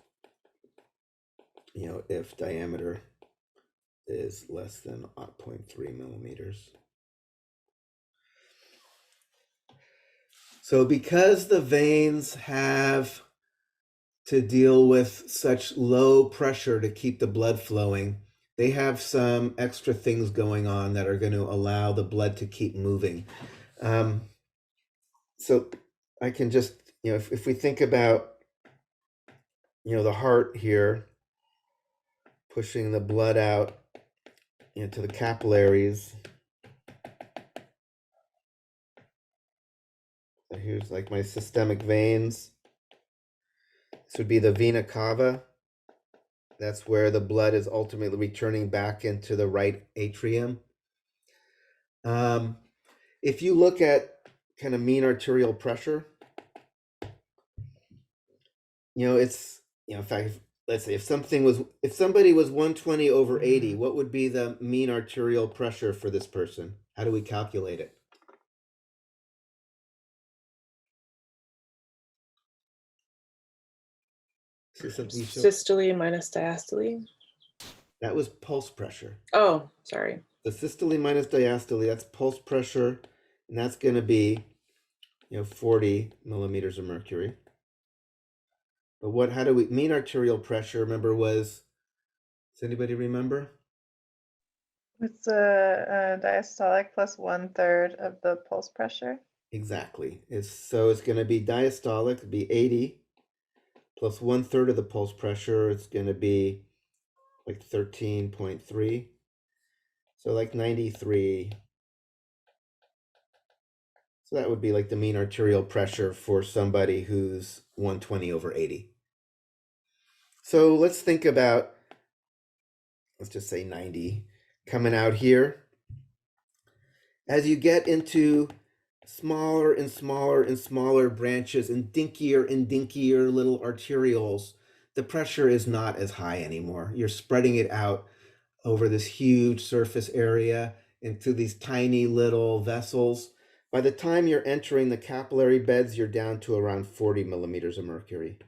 if diameter is less than 0.3 millimeters. So because the veins have to deal with such low pressure to keep the blood flowing, they have some extra things going on that are going to allow the blood to keep moving. So I can just, if we think about, the heart here, pushing the blood out into the capillaries. So here's like my systemic veins. This would be the vena cava. That's where the blood is ultimately returning back into the right atrium. If you look at kind of mean arterial pressure, it's, in fact, let's say if somebody was 120 over 80, what would be the mean arterial pressure for this person? How do we calculate it? Systole minus diastole. That was pulse pressure. Oh, sorry. The systole minus diastole, that's pulse pressure, and that's going to be, 40 millimeters of mercury. But how do we, mean arterial pressure, remember, does anybody remember? It's a diastolic plus 1/3 of the pulse pressure. Exactly. It's going to be diastolic, it'd be 80, plus 1/3 of the pulse pressure, it's going to be like 13.3. So like 93. So that would be like the mean arterial pressure for somebody who's 120 over 80. So let's think about, let's just say 90, coming out here. As you get into smaller and smaller and smaller branches and dinkier little arterioles, the pressure is not as high anymore. You're spreading it out over this huge surface area into these tiny little vessels. By the time you're entering the capillary beds, you're down to around 40 millimeters of mercury.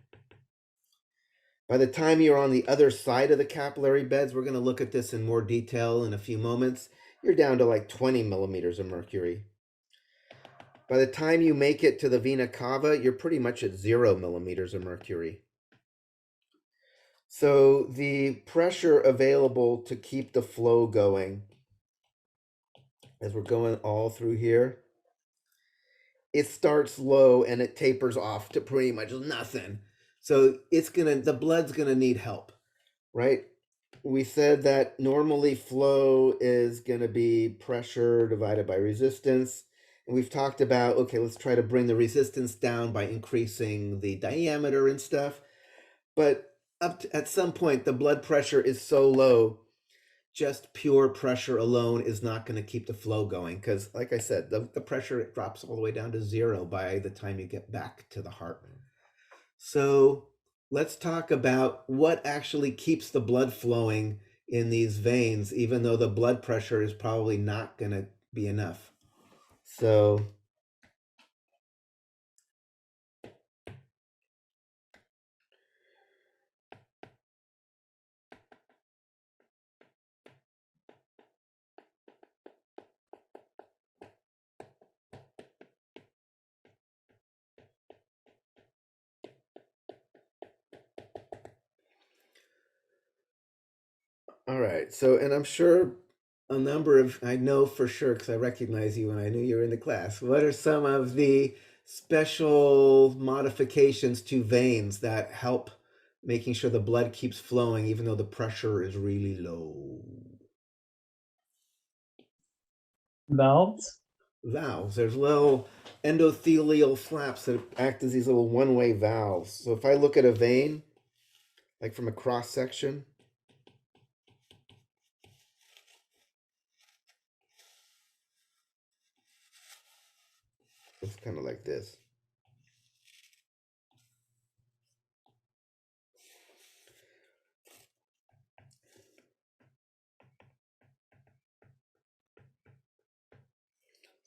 By the time you're on the other side of the capillary beds, we're going to look at this in more detail in a few moments, you're down to like 20 millimeters of mercury. By the time you make it to the vena cava, you're pretty much at 0 millimeters of mercury. So the pressure available to keep the flow going, as we're going all through here, it starts low and it tapers off to pretty much nothing. So the blood's gonna need help, right? We said that normally flow is gonna be pressure divided by resistance. And we've talked about, okay, let's try to bring the resistance down by increasing the diameter and stuff. But at some point, the blood pressure is so low, just pure pressure alone is not going to keep the flow going. Because like I said, the pressure, it drops all the way down to 0 by the time you get back to the heart. So let's talk about what actually keeps the blood flowing in these veins, even though the blood pressure is probably not going to be enough. So all right. So, and I'm sure I know for sure because I recognize you and I knew you were in the class. What are some of the special modifications to veins that help making sure the blood keeps flowing even though the pressure is really low. Valves? Valves. There's little endothelial flaps that act as these little one-way valves. So if I look at a vein, like from a cross section, it's kind of like this.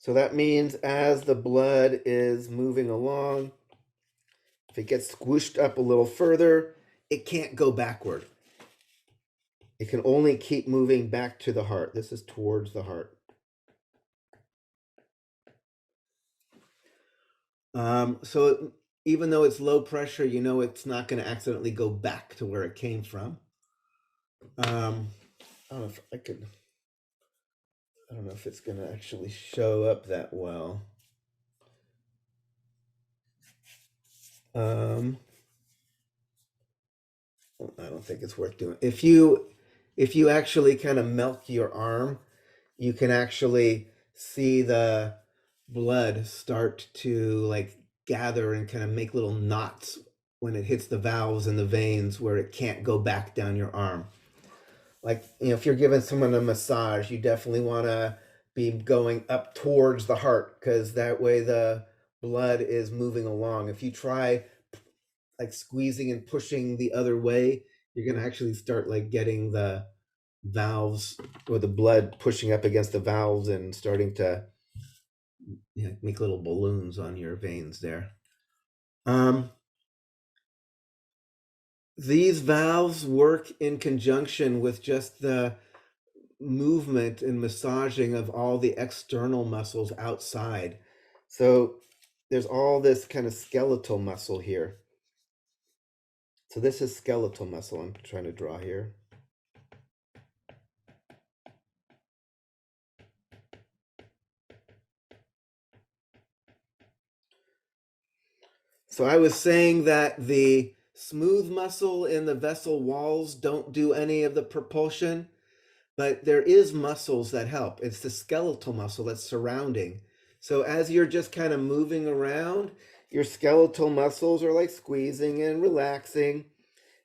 So that means as the blood is moving along, if it gets squished up a little further, it can't go backward. It can only keep moving back to the heart. This is towards the heart. So even though it's low pressure, you know it's not going to accidentally go back to where it came from. I don't know if I could. I don't know if it's going to actually show up that well. I don't think it's worth doing. If you actually kind of milk your arm, you can actually see the blood start to like gather and kind of make little knots when it hits the valves and the veins where it can't go back down your arm. Like, if you're giving someone a massage, you definitely want to be going up towards the heart because that way the blood is moving along. If you try like squeezing and pushing the other way, you're going to actually start like getting the valves or the blood pushing up against the valves and starting to make little balloons on your veins there. These valves work in conjunction with just the movement and massaging of all the external muscles outside. So there's all this kind of skeletal muscle here. So this is skeletal muscle I'm trying to draw here. So I was saying that the smooth muscle in the vessel walls don't do any of the propulsion, but there is muscles that help. It's the skeletal muscle that's surrounding. So as you're just kind of moving around, your skeletal muscles are like squeezing and relaxing.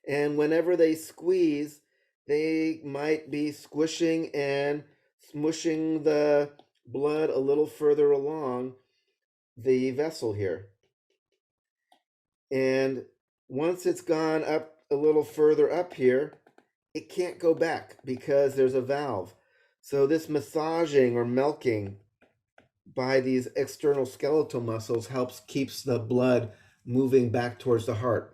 And whenever they squeeze, they might be squishing and smushing the blood a little further along the vessel here. And once it's gone up a little further up here, it can't go back because there's a valve. So this massaging or milking by these external skeletal muscles keeps the blood moving back towards the heart.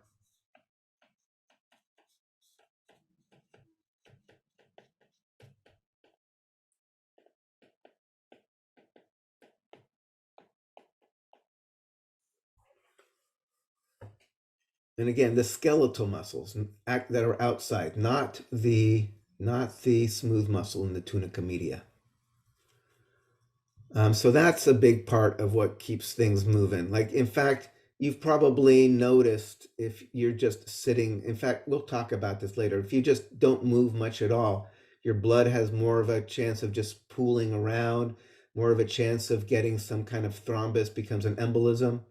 And again, the skeletal muscles that are outside, not the smooth muscle in the tunica media. So that's a big part of what keeps things moving. Like, in fact, you've probably noticed if you're just sitting, in fact, we'll talk about this later. If you just don't move much at all, your blood has more of a chance of just pooling around, more of a chance of getting some kind of thrombus, becomes an embolism.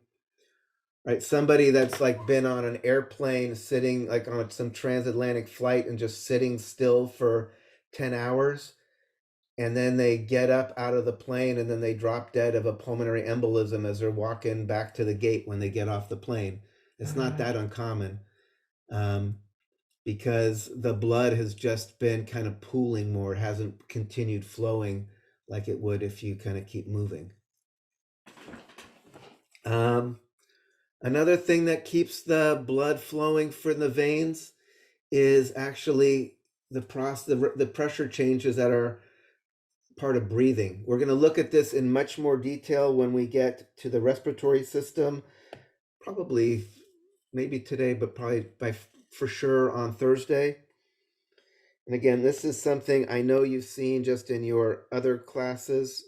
Right, somebody that's like been on an airplane sitting like on some transatlantic flight and just sitting still for 10 hours, and then they get up out of the plane and then they drop dead of a pulmonary embolism as they're walking back to the gate when they get off the plane. It's not that uncommon because the blood has just been kind of pooling more. It hasn't continued flowing like it would if you kind of keep moving. Another thing that keeps the blood flowing from the veins is actually the pressure changes that are part of breathing. We're going to look at this in much more detail when we get to the respiratory system, probably maybe today, but probably for sure on Thursday. And again, this is something I know you've seen just in your other classes.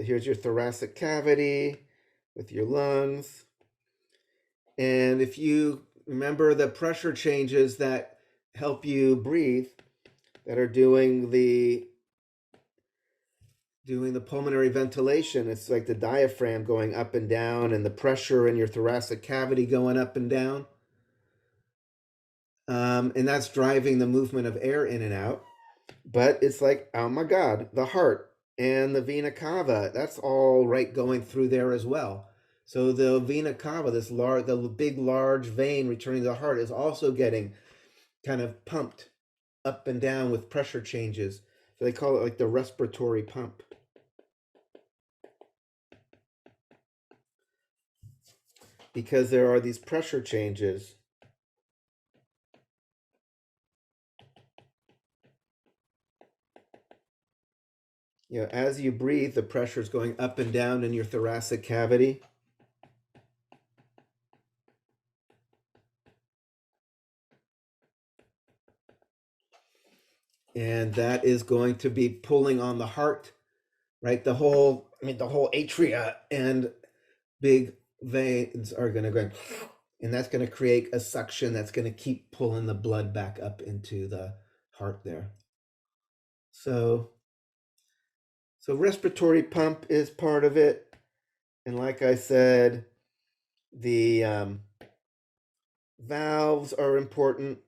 But here's your thoracic cavity with your lungs. And if you remember the pressure changes that help you breathe, that are doing the pulmonary ventilation, it's like the diaphragm going up and down and the pressure in your thoracic cavity going up and down. And that's driving the movement of air in and out. But it's like, oh my God, the heart and the vena cava, that's all right going through there as well. So the vena cava, the big large vein returning to the heart, is also getting kind of pumped up and down with pressure changes. So they call it like the respiratory pump. Because there are these pressure changes. You know, as you breathe, the pressure is going up and down in your thoracic cavity. And that is going to be pulling on the heart, right? The whole atria and big veins are going to go, and that's going to create a suction that's going to keep pulling the blood back up into the heart there. So respiratory pump is part of it. And like I said, the valves are important.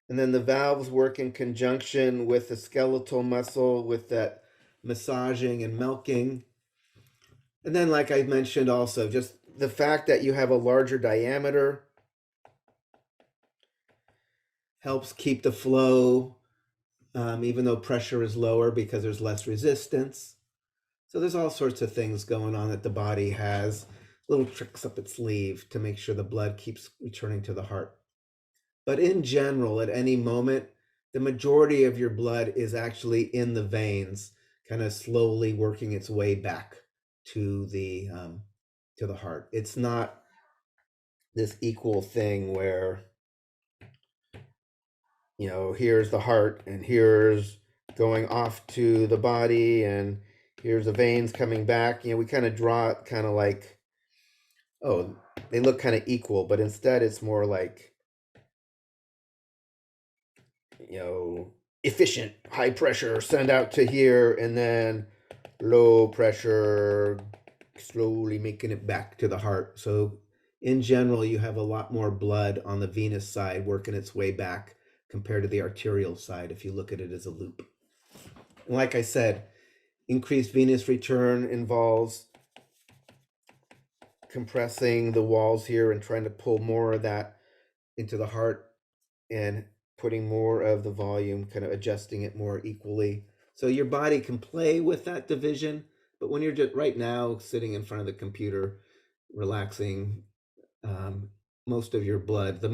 And then the valves work in conjunction with the skeletal muscle, with that massaging and milking. And then, like I mentioned also, just the fact that you have a larger diameter helps keep the flow, even though pressure is lower because there's less resistance. So there's all sorts of things going on that the body has, little tricks up its sleeve to make sure the blood keeps returning to the heart. But in general, at any moment, the majority of your blood is actually in the veins, kind of slowly working its way back to the heart. It's not this equal thing where, you know, here's the heart and here's going off to the body and here's the veins coming back. You know, we kind of draw it kind of like, oh, they look kind of equal, but instead it's more like, you know, efficient, high pressure, send out to here, and then low pressure, slowly making it back to the heart. So in general, you have a lot more blood on the venous side working its way back compared to the arterial side if you look at it as a loop. And like I said, increased venous return involves compressing the walls here and trying to pull more of that into the heart and putting more of the volume, kind of adjusting it more equally. So your body can play with that division, but when you're just right now sitting in front of the computer, relaxing, most of your blood,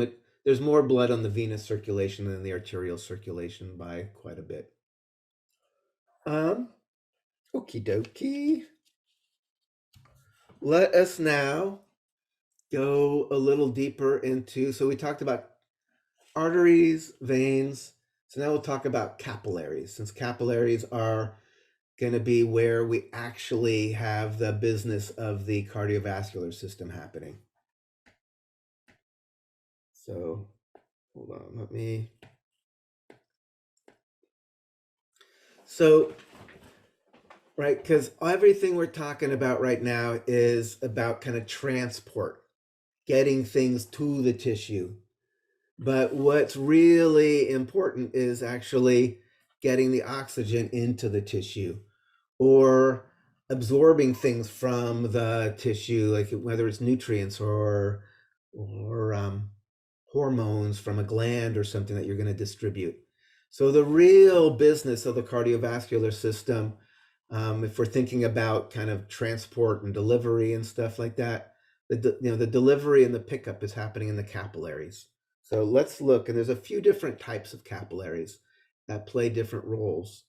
there's more blood on the venous circulation than the arterial circulation by quite a bit. Okie dokie. Let us now go a little deeper into, so we talked about arteries, veins. So now we'll talk about capillaries, since capillaries are going to be where we actually have the business of the cardiovascular system happening. So hold on, let me. So, right, because everything we're talking about right now is about kind of transport, getting things to the tissue. But what's really important is actually getting the oxygen into the tissue or absorbing things from the tissue, like whether it's nutrients or hormones from a gland or something that you're going to distribute. So the real business of the cardiovascular system, if we're thinking about kind of transport and delivery and stuff like that, the delivery and the pickup is happening in the capillaries. So let's look, and there's a few different types of capillaries that play different roles.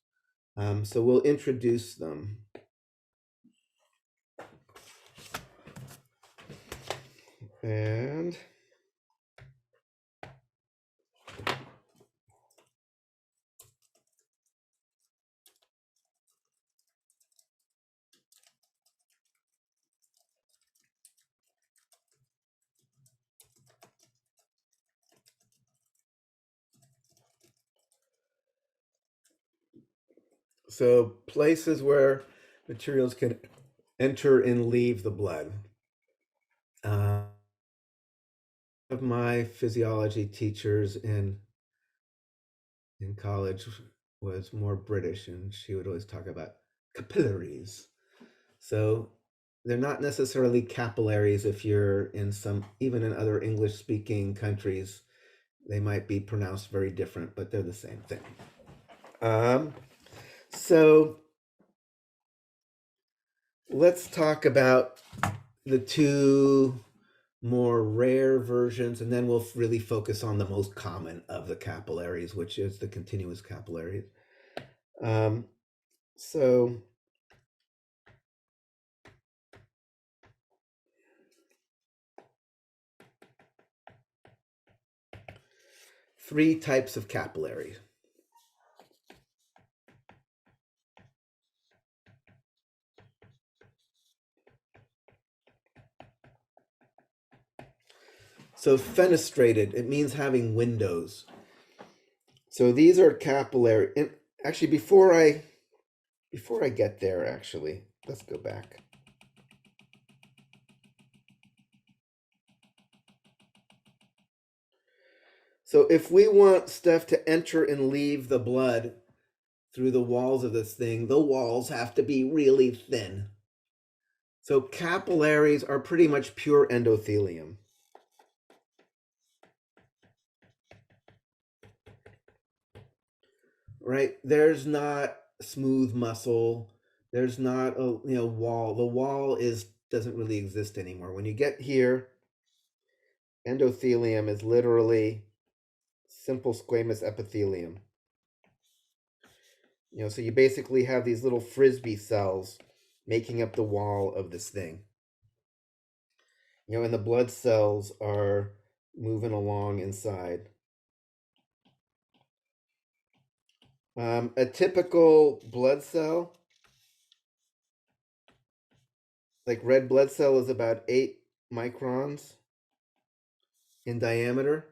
So we'll introduce them. And So places where materials can enter and leave the blood. Of my physiology teachers in college was more British, and she would always talk about capillaries. So they're not necessarily capillaries if you're in some, even in other English speaking countries, they might be pronounced very different, but they're the same thing. So let's talk about the two more rare versions, and then we'll really focus on the most common of the capillaries, which is the continuous capillaries. So three types of capillaries. So fenestrated, it means having windows. So these are capillary. And actually, before I get there, actually, let's go back. So if we want stuff to enter and leave the blood through the walls of this thing, the walls have to be really thin. So capillaries are pretty much pure endothelium. Right? There's not smooth muscle. There's not a wall. The wall doesn't really exist anymore. When you get here, endothelium is literally simple squamous epithelium. So you basically have these little frisbee cells making up the wall of this thing. And the blood cells are moving along inside. A typical blood cell, like red blood cell, is about 8 microns in diameter.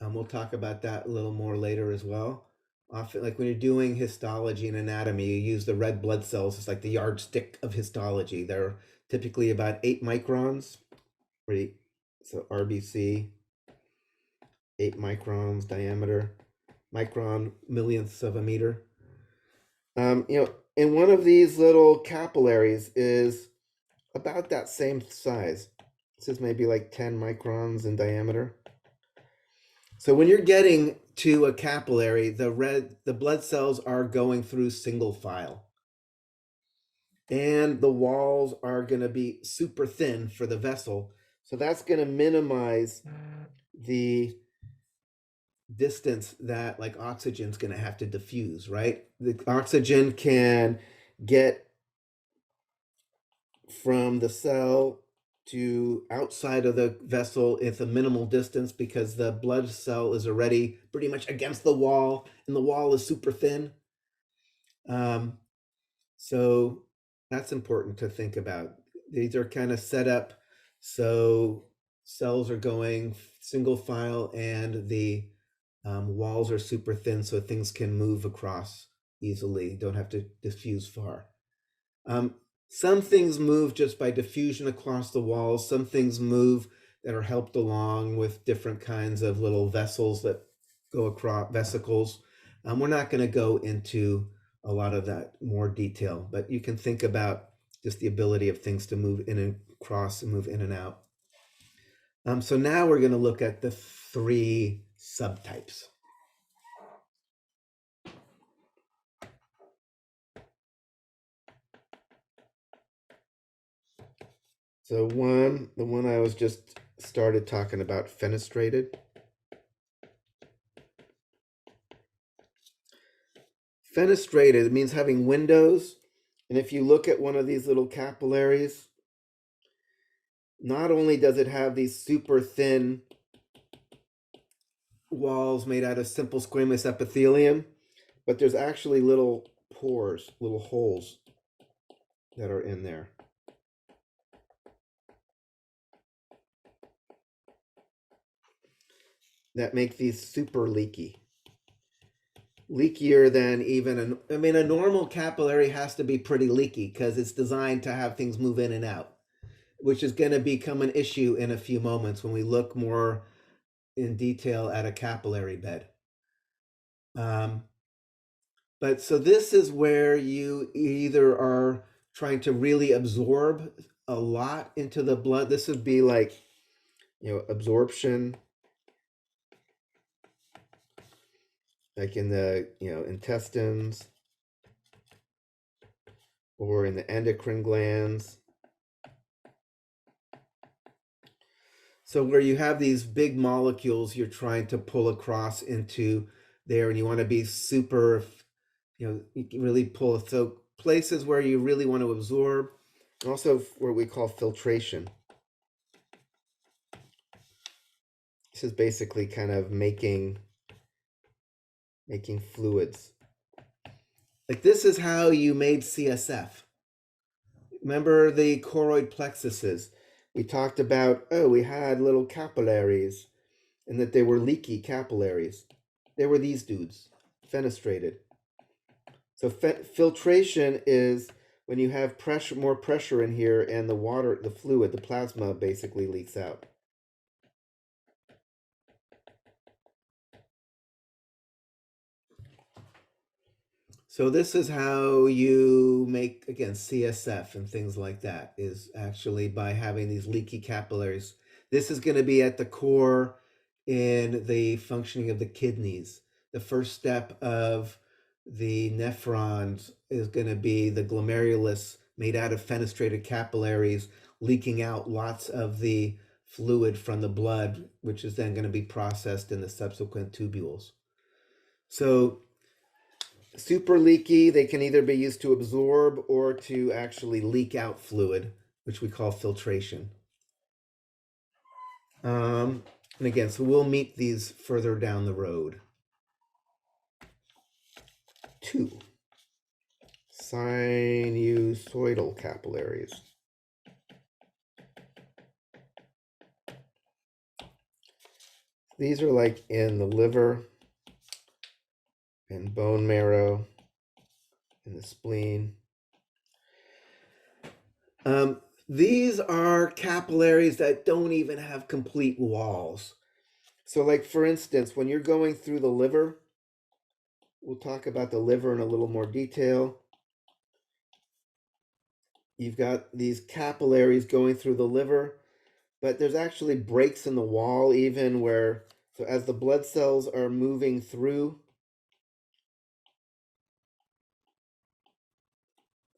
We'll talk about that a little more later as well. Often, like when you're doing histology and anatomy, you use the red blood cells as like the yardstick of histology. They're typically about 8 microns. So RBC, 8 microns diameter, micron millionths of a meter. And one of these little capillaries is about that same size. This is maybe like 10 microns in diameter. So when you're getting to a capillary, the blood cells are going through single file. And the walls are going to be super thin for the vessel. So that's going to minimize the distance that like oxygen's going to have to diffuse, right? The oxygen can get from the cell to outside of the vessel at a minimal distance because the blood cell is already pretty much against the wall and the wall is super thin. So that's important to think about. These are kind of set up so cells are going single file and the walls are super thin so things can move across easily, don't have to diffuse far. Some things move just by diffusion across the walls. Some things move that are helped along with different kinds of little vessels that go across, vesicles. We're not going to go into a lot of that more detail, but you can think about just the ability of things to move in and across and move in and out. So now we're going to look at the 3 subtypes. So the one I was just started talking about, fenestrated. Fenestrated means having windows. And if you look at one of these little capillaries, not only does it have these super thin walls made out of simple squamous epithelium, but there's actually little pores, little holes that are in there. That make these super leaky. leakier than even I mean, a normal capillary has to be pretty leaky because it's designed to have things move in and out, which is going to become an issue in a few moments when we look more in detail at a capillary bed. But so this is where you either are trying to really absorb a lot into the blood. This would be like, absorption, like in the, intestines or in the endocrine glands. So where you have these big molecules you're trying to pull across into there, and you want to be super, you can really pull. So places where you really want to absorb, also what we call filtration. This is basically kind of making fluids. Like this is how you made CSF. Remember the choroid plexuses? We talked about, we had little capillaries and that they were leaky capillaries. They were these dudes, fenestrated. So filtration is when you have more pressure in here and the water, the fluid, the plasma basically leaks out. So this is how you make, again, CSF and things like that, is actually by having these leaky capillaries. This is going to be at the core in the functioning of the kidneys. The first step of the nephrons is going to be the glomerulus made out of fenestrated capillaries, leaking out lots of the fluid from the blood, which is then going to be processed in the subsequent tubules. So super leaky, they can either be used to absorb or to actually leak out fluid, which we call filtration. And again, so we'll meet these further down the road. 2. Sinusoidal capillaries. These are like in the liver and bone marrow and the spleen. These are capillaries that don't even have complete walls. So like, for instance, when you're going through the liver, we'll talk about the liver in a little more detail. You've got these capillaries going through the liver, but there's actually breaks in the wall even where, so as the blood cells are moving through,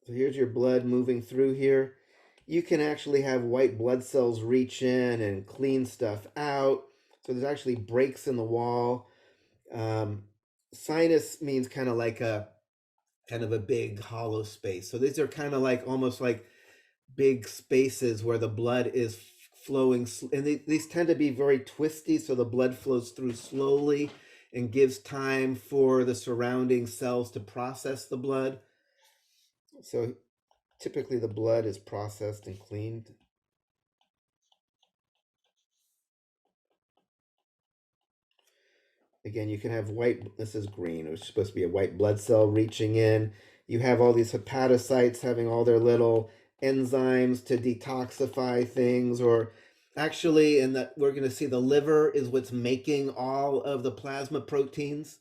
so here's your blood moving through here, you can actually have white blood cells reach in and clean stuff out. So there's actually breaks in the wall. Sinus means kind of like a big hollow space. So these are kind of like almost like big spaces where the blood is flowing, and these tend to be very twisty, so the blood flows through slowly and gives time for the surrounding cells to process the blood. So typically the blood is processed and cleaned. Again, you can have white, this is green, it's supposed to be a white blood cell reaching in. You have all these hepatocytes having all their little enzymes to detoxify things, or actually, and that we're going to see the liver is what's making all of the plasma proteins,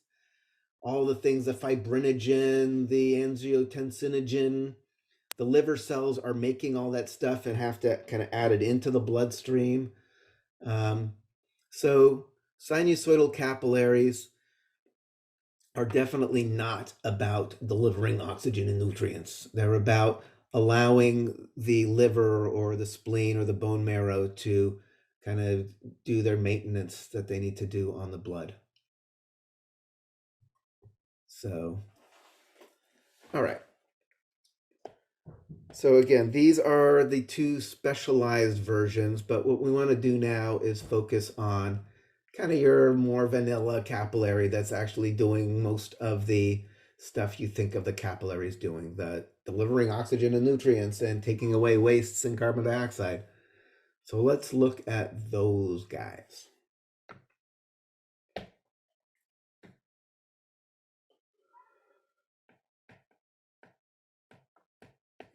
all the things, the fibrinogen, the angiotensinogen. The liver cells are making all that stuff and have to kind of add it into the bloodstream. So sinusoidal capillaries are definitely not about delivering oxygen and nutrients. They're about allowing the liver or the spleen or the bone marrow to kind of do their maintenance that they need to do on the blood. So, all right. So again, these are the 2 specialized versions, but what we want to do now is focus on kind of your more vanilla capillary that's actually doing most of the stuff you think of the capillaries doing, the delivering oxygen and nutrients and taking away wastes and carbon dioxide. So let's look at those guys.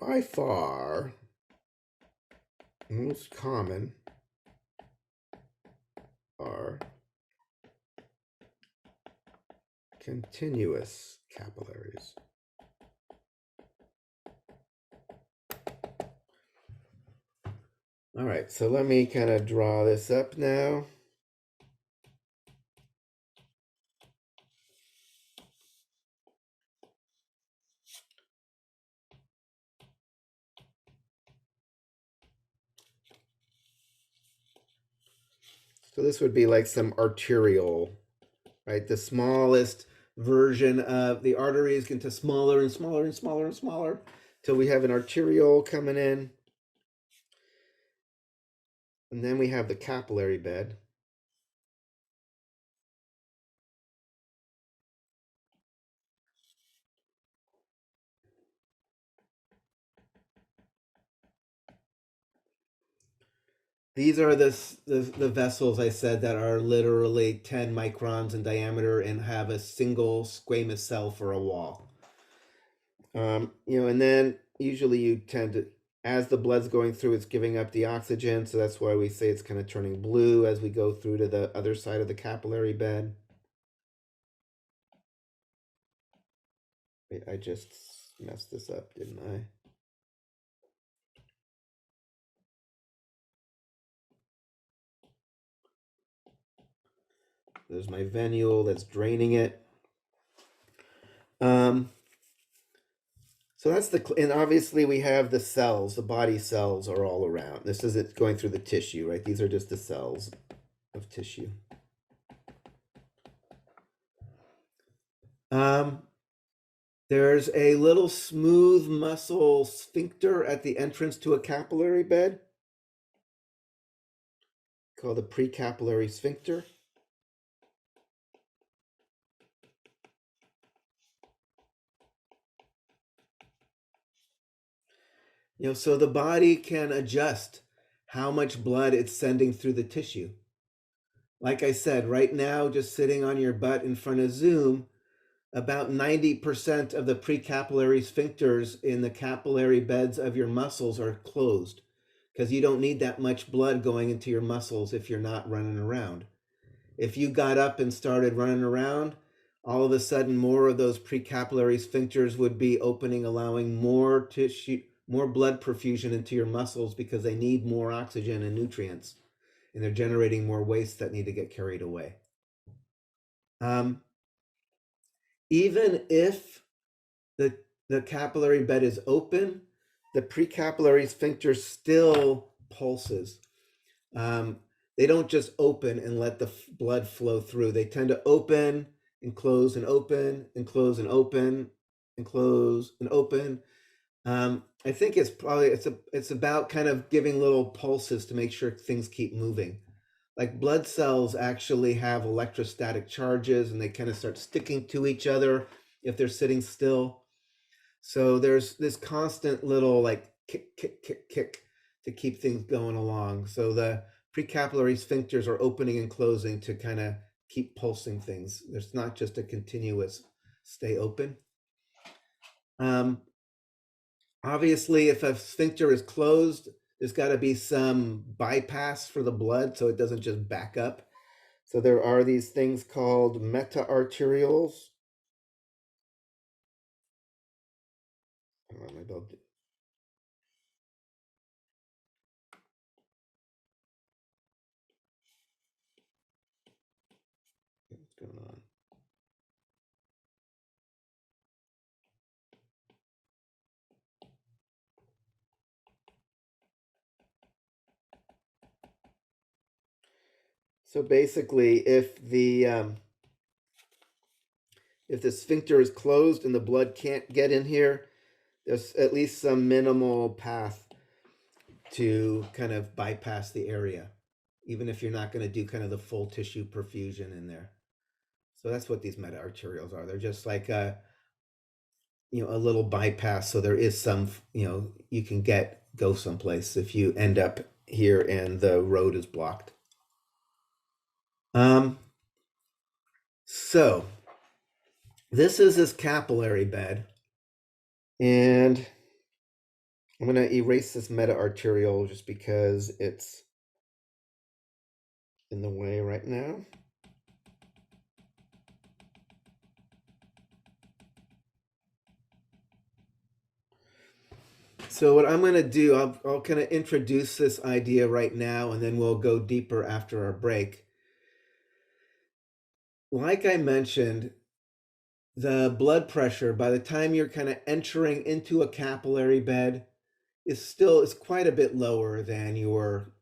by far most common are continuous capillaries. All right, so let me kind of draw this up now. So this would be like some arteriole, right? The smallest version of the arteries get to smaller and smaller and smaller and smaller till we have an arteriole coming in. And then we have the capillary bed. These are the vessels I said that are literally 10 microns in diameter and have a single squamous cell for a wall. And then usually you tend to, as the blood's going through, it's giving up the oxygen. So that's why we say it's kind of turning blue as we go through to the other side of the capillary bed. Wait, I just messed this up, didn't I? There's my venule that's draining it. So that's and obviously we have the cells, the body cells are all around. This isn't going through the tissue, right? These are just the cells of tissue. There's a little smooth muscle sphincter at the entrance to a capillary bed called the Pre-Capillary Sphincter. So the body can adjust how much blood it's sending through the tissue. Like I said, right now, just sitting on your butt in front of Zoom, about 90% of the precapillary sphincters in the capillary beds of your muscles are closed because you don't need that much blood going into your muscles if you're not running around. If you got up and started running around, all of a sudden more of those precapillary sphincters would be opening, allowing more tissue, more blood perfusion into your muscles because they need more oxygen and nutrients, and they're generating more waste that need to get carried away. Even if the capillary bed is open, the precapillary sphincter still pulses. They don't just open and let the blood flow through. They tend to open and close and open and close and open and close and open. I think it's probably it's about kind of giving little pulses to make sure things keep moving. Like blood cells actually have electrostatic charges and they kind of start sticking to each other if they're sitting still. So there's this constant little like kick, kick, kick, kick to keep things going along. So the precapillary sphincters are opening and closing to kind of keep pulsing things. There's not just a continuous stay open. Obviously, if a sphincter is closed, there's got to be some bypass for the blood so it doesn't just back up. So there are these things called meta-arterioles. Maybe I'll do. What's going on? So basically, if the sphincter is closed and the blood can't get in here, there's at least some minimal path to kind of bypass the area, even if you're not going to do kind of the full tissue perfusion in there. So that's what these meta-arterioles are. They're just like a little bypass. So there is some, you can go someplace if you end up here and the road is blocked. So this is this capillary bed, and I'm going to erase this meta-arteriole just because it's in the way right now. So what I'm going to do, I'll kind of introduce this idea right now, and then we'll go deeper after our break. Like I mentioned, the blood pressure, by the time you're kind of entering into a capillary bed, is quite a bit lower than your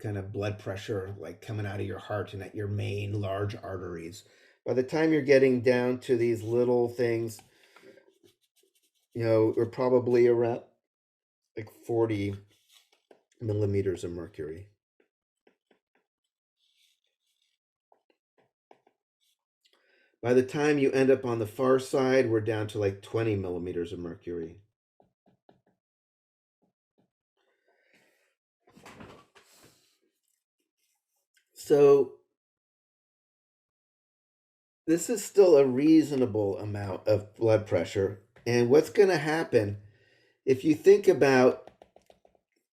kind of blood pressure, like coming out of your heart and at your main large arteries. By the time you're getting down to these little things, we're probably around like 40 millimeters of mercury. By the time you end up on the far side, we're down to like 20 millimeters of mercury. So this is still a reasonable amount of blood pressure. And what's going to happen, if you think about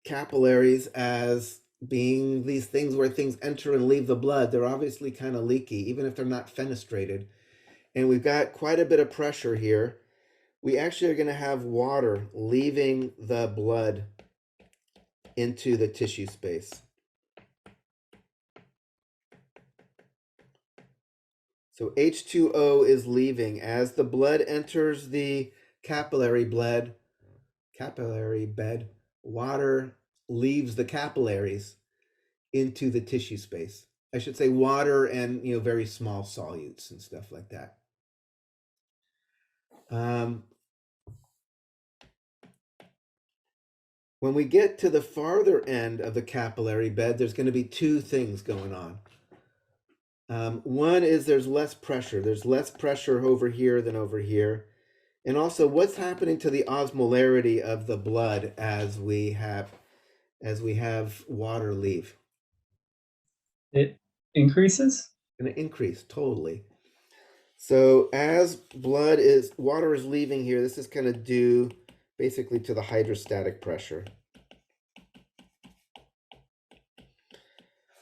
capillaries as being these things where things enter and leave the blood, they're obviously kind of leaky, even if they're not fenestrated. And we've got quite a bit of pressure here. We actually are going to have water leaving the blood into the tissue space. So H2O is leaving. As the blood enters the capillary bed, water leaves the capillaries into the tissue space. I should say water and very small solutes and stuff like that. When we get to the farther end of the capillary bed, there's going to be two things going on. One is there's less pressure. There's less pressure over here than over here. And also, what's happening to the osmolarity of the blood as we have water leave? It increases? Going to increase totally. So as water is leaving here, this is going to due basically to the hydrostatic pressure.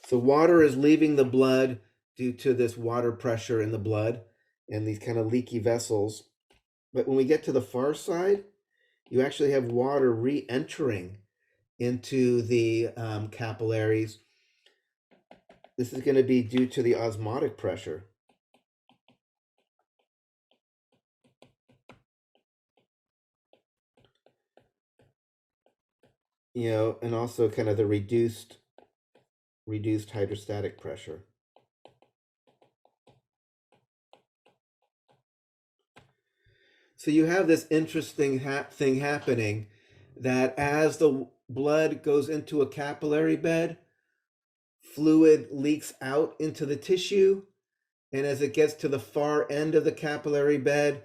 So water is leaving the blood due to this water pressure in the blood and these kind of leaky vessels. But when we get to the far side, you actually have water re-entering into the capillaries. This is going to be due to the osmotic pressure. And also kind of the reduced hydrostatic pressure. So you have this interesting thing happening, that as the blood goes into a capillary bed, fluid leaks out into the tissue, and as it gets to the far end of the capillary bed,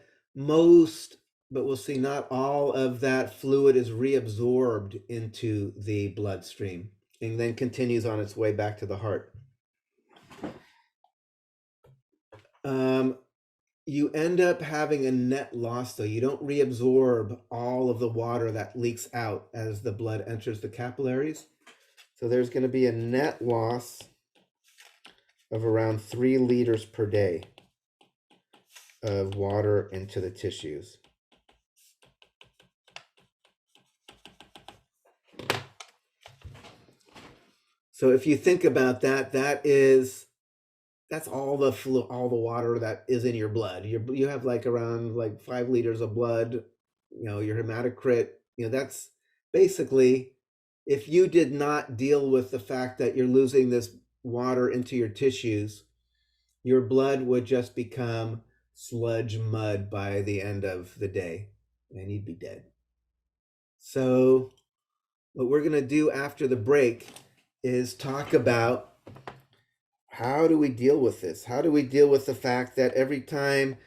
but we'll see not all of that fluid is reabsorbed into the bloodstream and then continues on its way back to the heart. You end up having a net loss, though. You don't reabsorb all of the water that leaks out as the blood enters the capillaries. So there's going to be a net loss of around 3 liters per day of water into the tissues. So if you think about that, that's all the water that is in your blood. You have like around 5 liters of blood. Your hematocrit. That's basically, if you did not deal with the fact that you're losing this water into your tissues, your blood would just become sludge mud by the end of the day, and you'd be dead. So what we're going to do after the break is talk about how do we deal with this? How do we deal with the fact that every time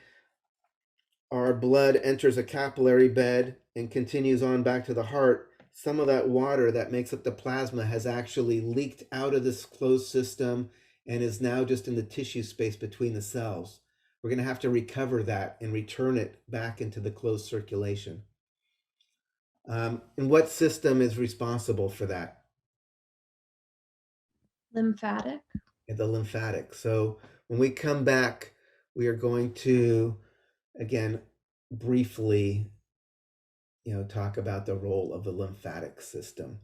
our blood enters a capillary bed and continues on back to the heart, some of that water that makes up the plasma has actually leaked out of this closed system and is now just in the tissue space between the cells. We're going to have to recover that and return it back into the closed circulation. And what system is responsible for that? Lymphatic. The lymphatic. So when we come back, we are going to, again, briefly, talk about the role of the lymphatic system.